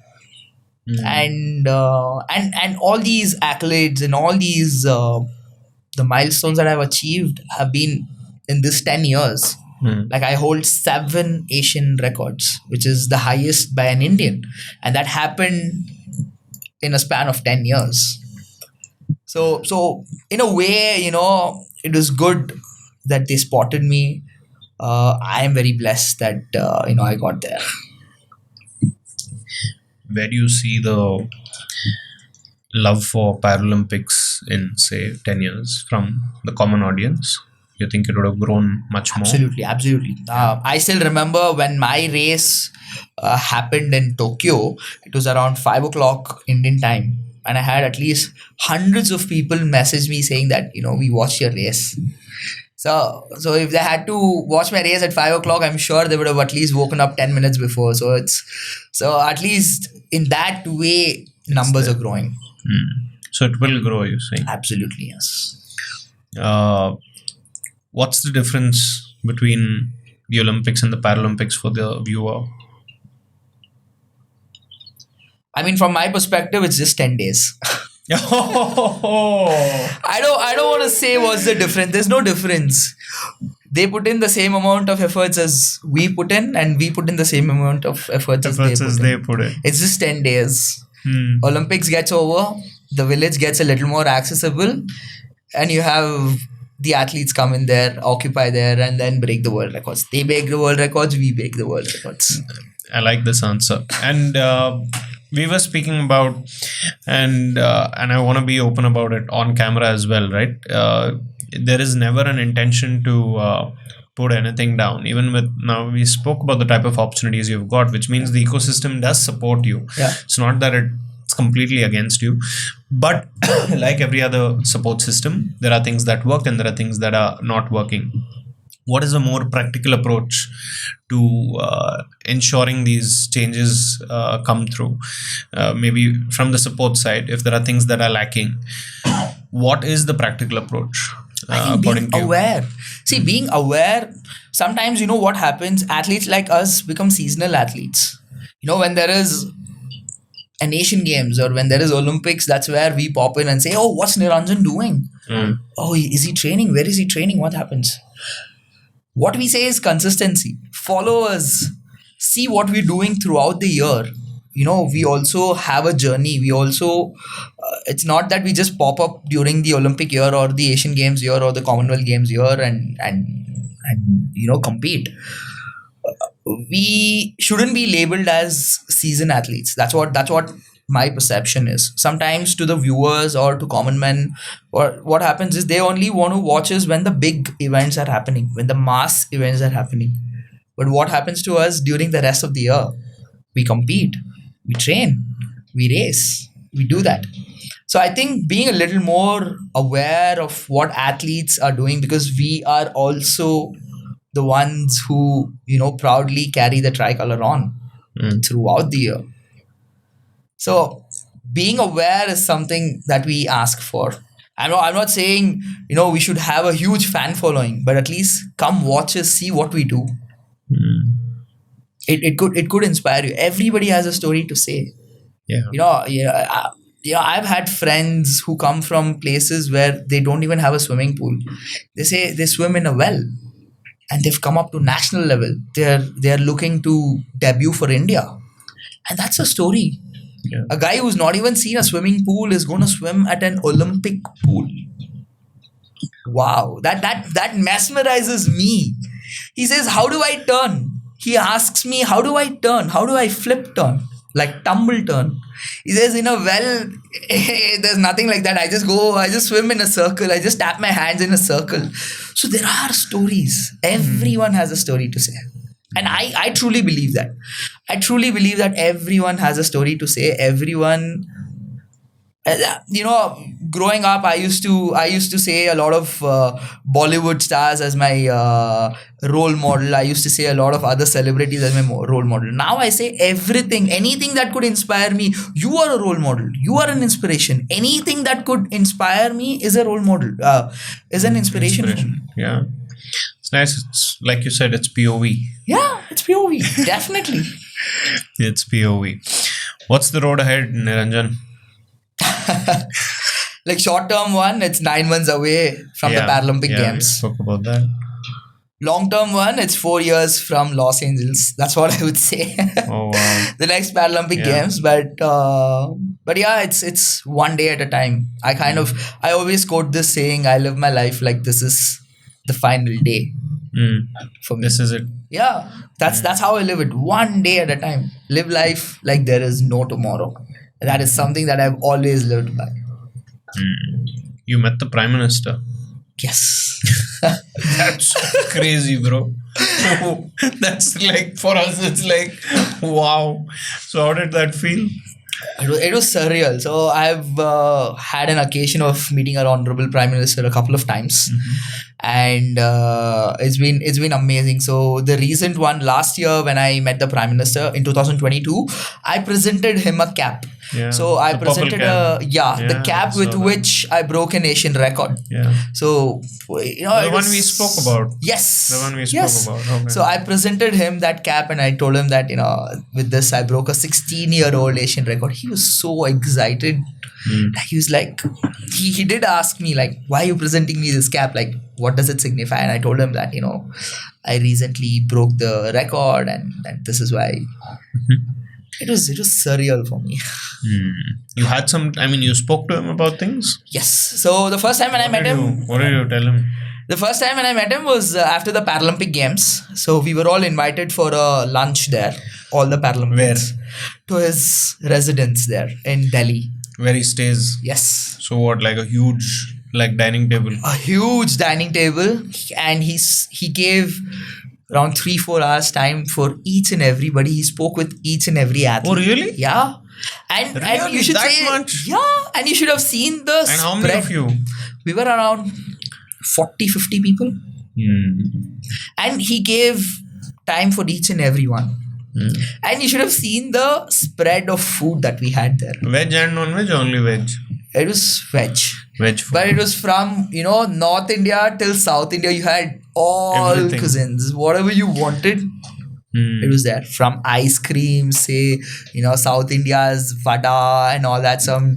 and all these accolades and all these the milestones that I've achieved have been in this 10 years. Like I hold 7 Asian records, which is the highest by an Indian, and that happened in a span of 10 years. So in a way, it was good that they spotted me. I am very blessed that I got there. Where do you see the love for Paralympics in, say, 10 years from the common audience? You think it would have grown much more? Absolutely. I still remember when my race happened in Tokyo. It was around 5 o'clock Indian time, and I had at least hundreds of people message me saying that we watched your race. So if they had to watch my race at 5 o'clock, I'm sure they would have at least woken up 10 minutes before. So at least in that way, numbers are growing. So it will grow, you say? Absolutely, yes. What's the difference between the Olympics and the Paralympics for the viewer? I mean, from my perspective, it's just 10 days. Oh, I don't want to say what's the difference. There's no difference. They put in the same amount of efforts as we put in, and we put in the same amount of efforts as they put in. It's just 10 days. Olympics gets over, the village gets a little more accessible, and you have the athletes come in there, occupy there, and then break the world records. They break the world records, we break the world records. I like this answer. And we were speaking about, and I want to be open about it on camera as well, right? There is never an intention to put anything down. Even with, now we spoke about the type of opportunities you've got, which means the ecosystem does support you. Yeah. It's not that it's completely against you, but like every other support system, there are things that work and there are things that are not working. What is a more practical approach to ensuring these changes come through? Maybe from the support side, if there are things that are lacking, what is the practical approach? I think being aware. See, being aware, sometimes what happens, athletes like us become seasonal athletes. When there is an Asian Games or when there is Olympics, that's where we pop in and say, oh, what's Niranjan doing? Oh, is he training? Where is he training? What happens? What we say is consistency. Follow us. See what we're doing throughout the year. We also have a journey. We also, it's not that we just pop up during the Olympic year or the Asian Games year or the Commonwealth Games year and compete. We shouldn't be labeled as seasoned athletes. That's what my perception is. Sometimes to the viewers or to common men, what happens is they only want to watch us when the big events are happening, when the mass events are happening. But what happens to us during the rest of the year? We compete, we train, we race, we do that. So I think being a little more aware of what athletes are doing, because we are also the ones who proudly carry the tricolor on throughout the year. So being aware is something that we ask for. I'm not saying we should have a huge fan following, but at least come watch us, see what we do. It could inspire you. Everybody has a story to say. I've had friends who come from places where they don't even have a swimming pool. They say they swim in a well, and they've come up to national level. They're looking to debut for India. And that's a story. Yeah. A guy who's not even seen a swimming pool is going to swim at an Olympic pool. Wow, that mesmerizes me. He says, "How do I turn?" He asks me, "How do I turn? How do I flip turn? Like tumble turn?" He says, "In a well, there's nothing like that. I just swim in a circle. I just tap my hands in a circle." So there are stories. Everyone has a story to say. And I truly believe that. I truly believe that everyone has a story to say. Everyone, growing up, I used to say a lot of Bollywood stars as my role model. I used to say a lot of other celebrities as my role model. Now I say anything that could inspire me. You are a role model. You are an inspiration. Anything that could inspire me is a role model. Is an inspiration. For me. Yeah. It's nice. It's like you said, it's POV. Yeah, it's POV. Definitely. It's POV. What's the road ahead, Niranjan? Like short term one, it's 9 months away from the Paralympic We Games. spoke about that. Long term one, it's 4 years from Los Angeles. That's what I would say. Oh wow. The next Paralympic Games, but yeah, it's one day at a time. I always quote this saying, "I live my life like this is the final day for me." This is it. Yeah, that's how I live it. One day at a time. Live life like there is no tomorrow. That is something that I've always lived by. You met the Prime Minister. Yes. That's crazy, bro. That's like, for us, it's like, wow. So how did that feel? It was surreal. So I've had an occasion of meeting our honorable Prime Minister a couple of times, and it's been amazing. So the recent one last year when I met the Prime Minister in 2022, I presented him a cap. Yeah, So I the purple presented cap. the cap I with saw that. which I broke an Asian record. Yeah. So The one we spoke about. Yes. The one we spoke yes. about. Okay. So I presented him that cap and I told him that, with this I broke a 16-year-old Asian record. He was so excited. He was like, he did ask me like, "Why are you presenting me this cap? Like, what does it signify?" And I told him that, I recently broke the record and this is why. It was surreal for me. You had you spoke to him about things? Yes. So the first time when I met him, What did you tell him? the first time when I met him was after the Paralympic Games. So we were all invited for a lunch there, all the Paralympics. To his residence there in Delhi. Where he stays. Yes. So what, like a huge dining table? A huge dining table, and he gave around 3-4 hours time for each and everybody. He spoke with each and every athlete. Oh really? Yeah. And Really? you should That say much? Yeah, and you should have seen the And how many spread. of you? We were around 40-50 people. And he gave time for each and every one. And you should have seen the spread of food that we had there. Veg and non-veg, only veg? It was veg. Veg food. But it was from, North India till South India. You had all Everything. cuisines. Whatever you wanted, it was there. From ice cream, say, South India's vada and all that, some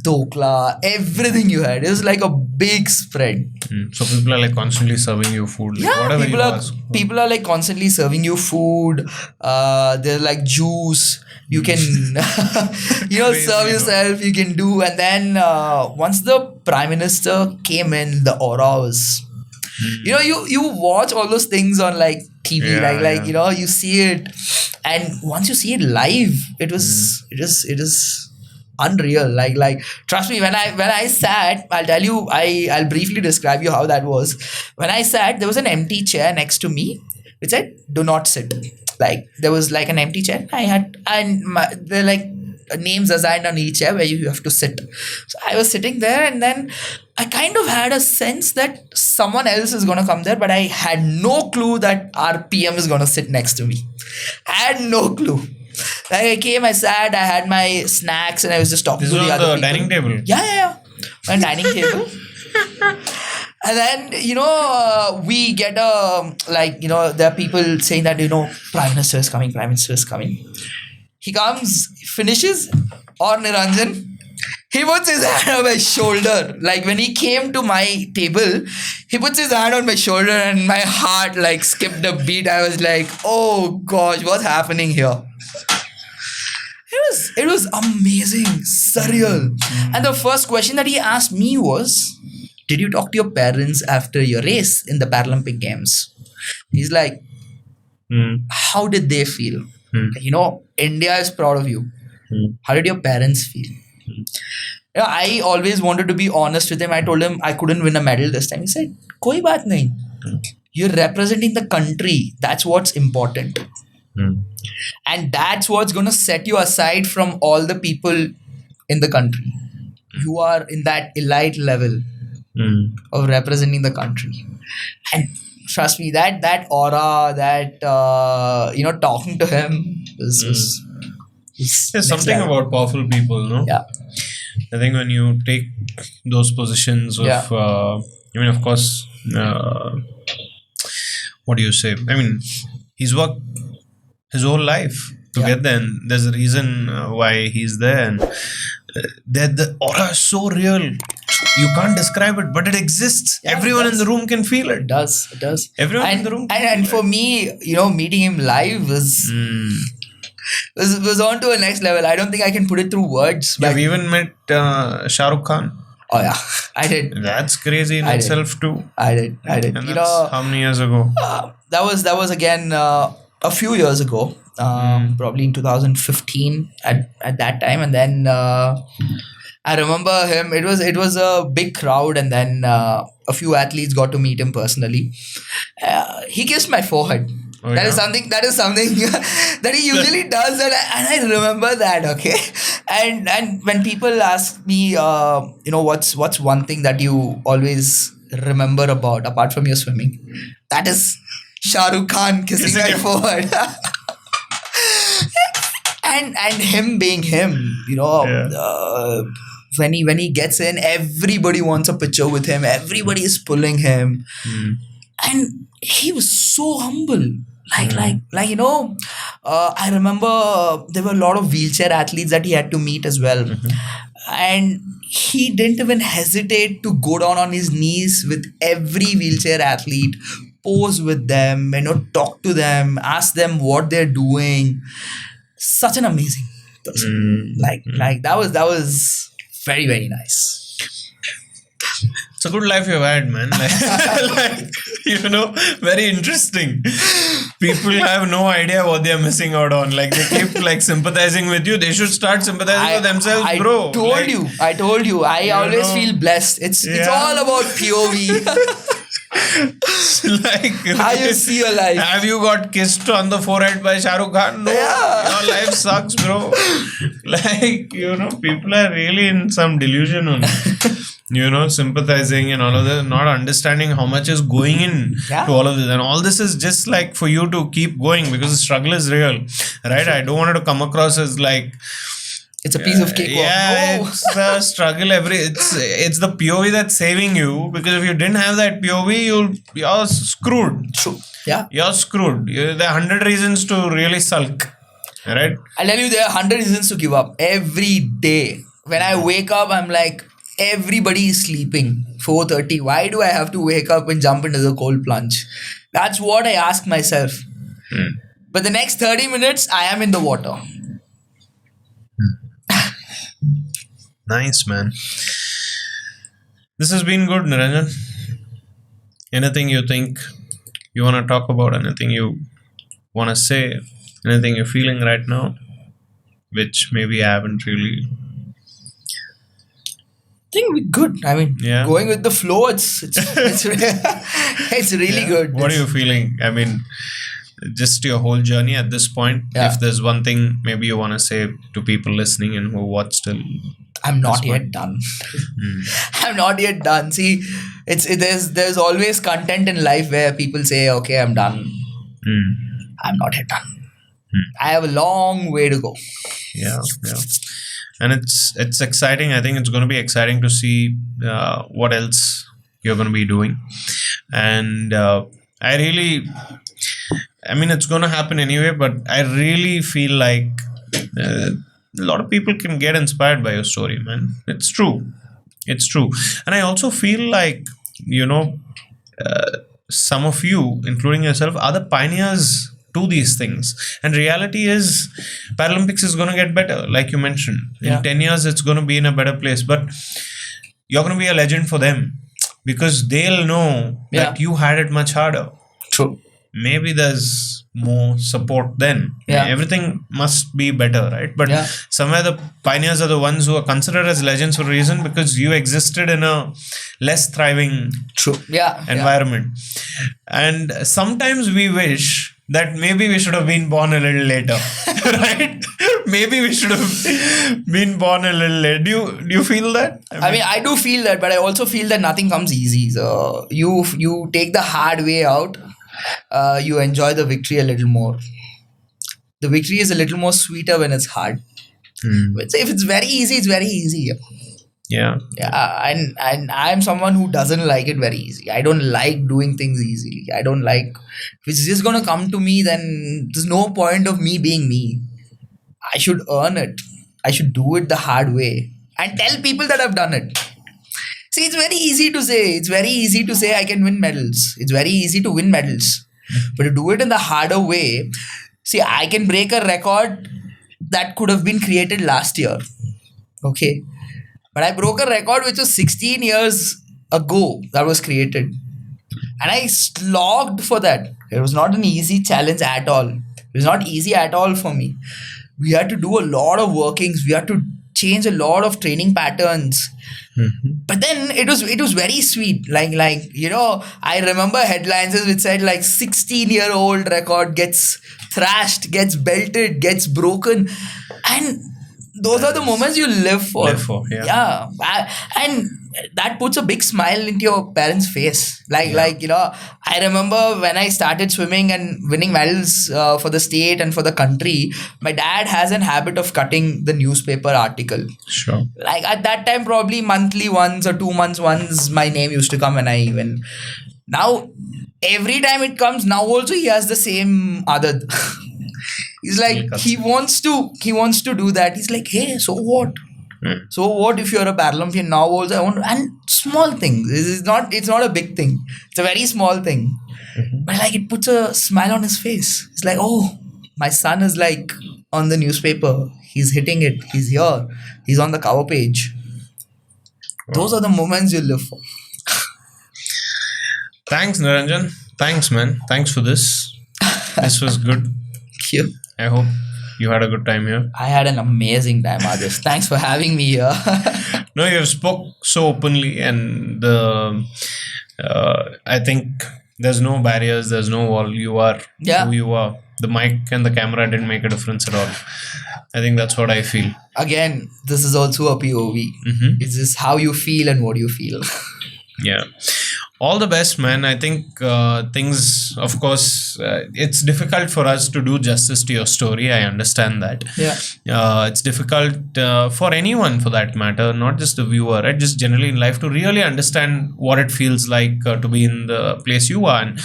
dokla, everything you had. It was like a big spread. So people are like constantly serving you food. Like Yeah, whatever people you are ask. people are like constantly serving you food. There's like juice. You can Crazy, serve yourself. You can do, and then once the Prime Minister came in, the aura was. You watch all those things on like TV, Yeah, you see it, and once you see it live, it is unreal. Like trust me, when I sat, I'll tell you, I'll briefly describe you how that was. When I sat, there was an empty chair next to me which said, "Do not sit." Like there was like an empty chair. They're like names assigned on each chair where you have to sit. So I was sitting there, and then I kind of had a sense that someone else is gonna come there, but I had no clue that our PM is gonna sit next to me. I had no clue. Like I came, I sat, I had my snacks, and I was just talking This to is the on other the people. dining table? Yeah. On dining table. And then, we get there are people saying that, Prime Minister is coming, Prime Minister is coming. He comes, finishes, or Niranjan, he puts his hand on my shoulder. Like when he came to my table, he puts his hand on my shoulder and my heart like skipped a beat. I was like, oh gosh, what's happening here? It was amazing, surreal. And the first question that he asked me was, "Did you talk to your parents after your race in the Paralympic Games?" He's like, "How did they feel? India is proud of you. How did your parents feel?" I always wanted to be honest with him. I told him I couldn't win a medal this time. He said, "Koi baat nahi. You're representing the country. That's what's important. And that's what's going to set you aside from all the people in the country. You are in that elite level of representing the country." And trust me, that aura, that talking to him was There's next something level. about powerful people, no? Yeah. I think when you take those positions of, Yeah. of course, what do you say? I mean, he's worked his whole life to Yeah. get there, and there's a reason why he's there. And that the aura is so real. You can't describe it, but it exists. Yeah, it Everyone in does. the room can feel It it. does. It does. Everyone in and, the room. And for me, meeting him live was on to a next level. I don't think I can put it through words. But You've even met Shah Rukh Khan. oh yeah, I did. That's crazy in I did. itself too. I did. And that's how many years ago? That was again a few years ago, probably in 2015 at that time, and then I remember him. It was a big crowd, and then a few athletes got to meet him personally. He kissed my forehead. Oh, That yeah? is something that he usually does, and I remember that. Okay, and when people ask me, what's one thing that you always remember apart from your swimming, that is Shah Rukh Khan kissing Kissing my him. forehead. and him being him, when he gets in, everybody wants a picture with him. Everybody is pulling him, and he was so humble. I remember there were a lot of wheelchair athletes that he had to meet as well, and he didn't even hesitate to go down on his knees with every wheelchair athlete, pose with them, talk to them, ask them what they're doing. Such an amazing person. Like that was very, very nice. It's a good life you've had, man. Very interesting. People have no idea what they're missing out on. Like, they keep sympathizing with you. They should start sympathizing with themselves, I bro. told you. I always feel blessed. It's Yeah. all about POV. How you see your life. Have you got kissed on the forehead by Shah Rukh Khan? No. Yeah. Your life sucks, bro. People are really in some delusion on, sympathizing and all of that, not understanding how much is going in Yeah. to all of this. And all this is just for you to keep going because the struggle is real, right? I don't want it to come across as It's a piece of cake. yeah, No. it's the struggle. It's the POV that's saving you, because if you didn't have that POV, you're screwed. True. Yeah. You're screwed. There are 100 reasons to really sulk, right? I'll tell you, there are 100 reasons to give up every day. When I wake up, I'm like, everybody is sleeping. 4:30. Why do I have to wake up and jump into the cold plunge? That's what I ask myself. But the next 30 minutes, I am in the water. Nice, man. This has been good, Niranjan. Anything you think you want to talk about? Anything you want to say? Anything you're feeling right now, which maybe I haven't really. I think we're good. I mean, Yeah. going with the flow, it's it's really good. What are you feeling? I mean, just your whole journey at this point. Yeah. If there's one thing maybe you want to say to people listening and who watch till. I'm not yet done. I'm not yet done. See, there's always content in life where people say, "Okay, I'm done." I'm not yet done. I have a long way to go. Yeah. And it's exciting. I think it's going to be exciting to see what else you're going to be doing. And it's going to happen anyway, but I really feel like a lot of people can get inspired by your story, man. It's true. And I also feel some of you, including yourself, are the pioneers to these things. And reality is Paralympics is going to get better, like you mentioned. In 10 years, it's going to be in a better place. But you're going to be a legend for them because they'll know that you had it much harder. True. Maybe there's more support then. Everything must be better, right? But somewhere the pioneers are the ones who are considered as legends for a reason because you existed in a less thriving environment. And sometimes we wish that maybe we should have been born a little later, right? Maybe we should have been born a little late. Do you feel that? I mean, I do feel that, but I also feel that nothing comes easy. So you take the hard way out. You enjoy the victory a little more. The victory is a little more sweeter when it's hard. If it's very easy, it's very easy. Yeah. And I'm someone who doesn't like it very easy. I don't like doing things easily. I don't like, if it's just going to come to me, then there's no point of me being me. I should earn it. I should do it the hard way and tell people that I've done it. See, it's very easy to say. It's very easy to say I can win medals. It's very easy to win medals. But to do it in the harder way, see, I can break a record that could have been created last year. Okay. But I broke a record which was 16 years ago that was created. And I slogged for that. It was not an easy challenge at all. It was not easy at all for me. We had to do a lot of workings. We had to change a lot of training patterns. But then it was very sweet. Like I remember headlines which said 16-year-old record gets thrashed, gets belted, gets broken. And those are the moments you live for. And that puts a big smile into your parents' face. I remember when I started swimming and winning medals for the state and for the country, my dad has an habit of cutting the newspaper article. Sure. At that time, probably monthly once or 2 months once, my name used to come and I even. Now, every time it comes, now also he has the same Adad. He's like, he wants to do that. He's like, hey, so what? So what if you're a Paralympian now also? I want, and small things. It's not a big thing. It's a very small thing. But it puts a smile on his face. It's like, oh, my son is on the newspaper. He's hitting it. He's here. He's on the cover page. Those are the moments you live for. Thanks, Niranjan. Thanks, man. Thanks for this. This was good. Thank you. I hope you had a good time here. I had an amazing time, Adarsh. Thanks for having me here. No, you have spoke so openly, and I think there's no barriers, there's no wall. You are who you are. The mic and the camera didn't make a difference at all. I think that's what I feel. Again, this is also a POV. It's just how you feel and what you feel. Yeah. All the best, man. I think things, of course, it's difficult for us to do justice to your story. I understand that. Yeah. It's difficult for anyone, for that matter, not just the viewer, right? Just generally in life to really understand what it feels like to be in the place you are, and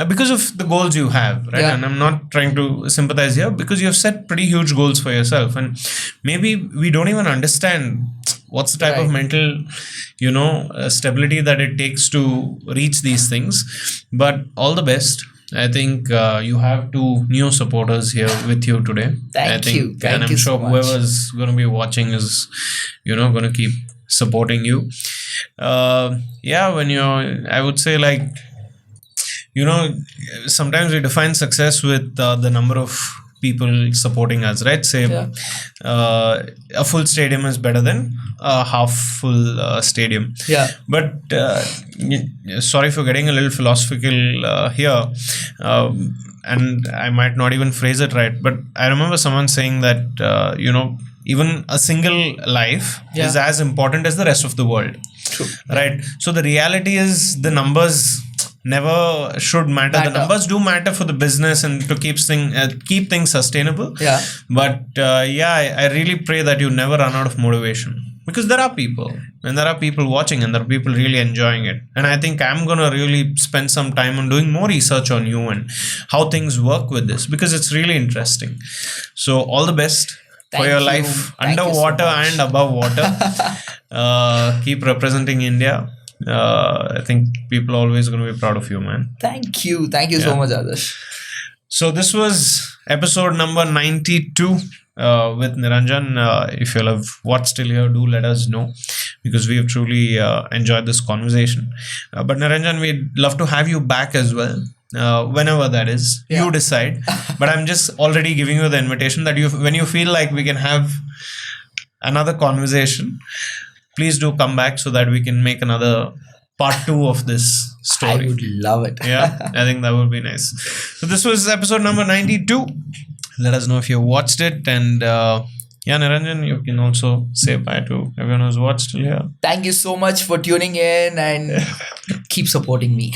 because of the goals you have, right? Yeah. And I'm not trying to sympathize here because you have set pretty huge goals for yourself, and maybe we don't even understand what's the type of mental, stability that it takes to reach these things. But all the best. I think you have 2 new supporters here with you today. Thank you. And I'm sure whoever's going to be watching is, going to keep supporting you. I would say sometimes we define success with the number of people supporting us, right? Say a full stadium is better than a half full stadium. Yeah. But sorry for getting a little philosophical here, and I might not even phrase it right, but I remember someone saying that even a single life is as important as the rest of the world. True. Right? So the reality is the numbers never should matter. The numbers do matter for the business and to keep things sustainable. Yeah. But I really pray that you never run out of motivation, because there are people, and there are people watching, and there are people really enjoying it. And I think I'm gonna really spend some time on doing more research on you and how things work with this, because it's really interesting. So all the best for your life underwater and above water. Keep representing India. I think people are always going to be proud of you, man. Thank you so much, Adarsh. So this was episode number 92 with Niranjan. If you'll have watched till here, do let us know, because we have truly enjoyed this conversation. But Niranjan, we'd love to have you back as well. Whenever that is, Yeah. you decide. But I'm just already giving you the invitation that when you feel like we can have another conversation, please do come back so that we can make another part 2 of this I story. would love it. Yeah, I think that would be nice. So this was episode number 92. Let us know if you watched it, and Niranjan, you can also say bye to everyone who's watched till here. Thank you so much for tuning in and keep supporting me.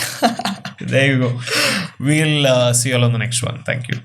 There you go. We'll see you all on the next one. Thank you.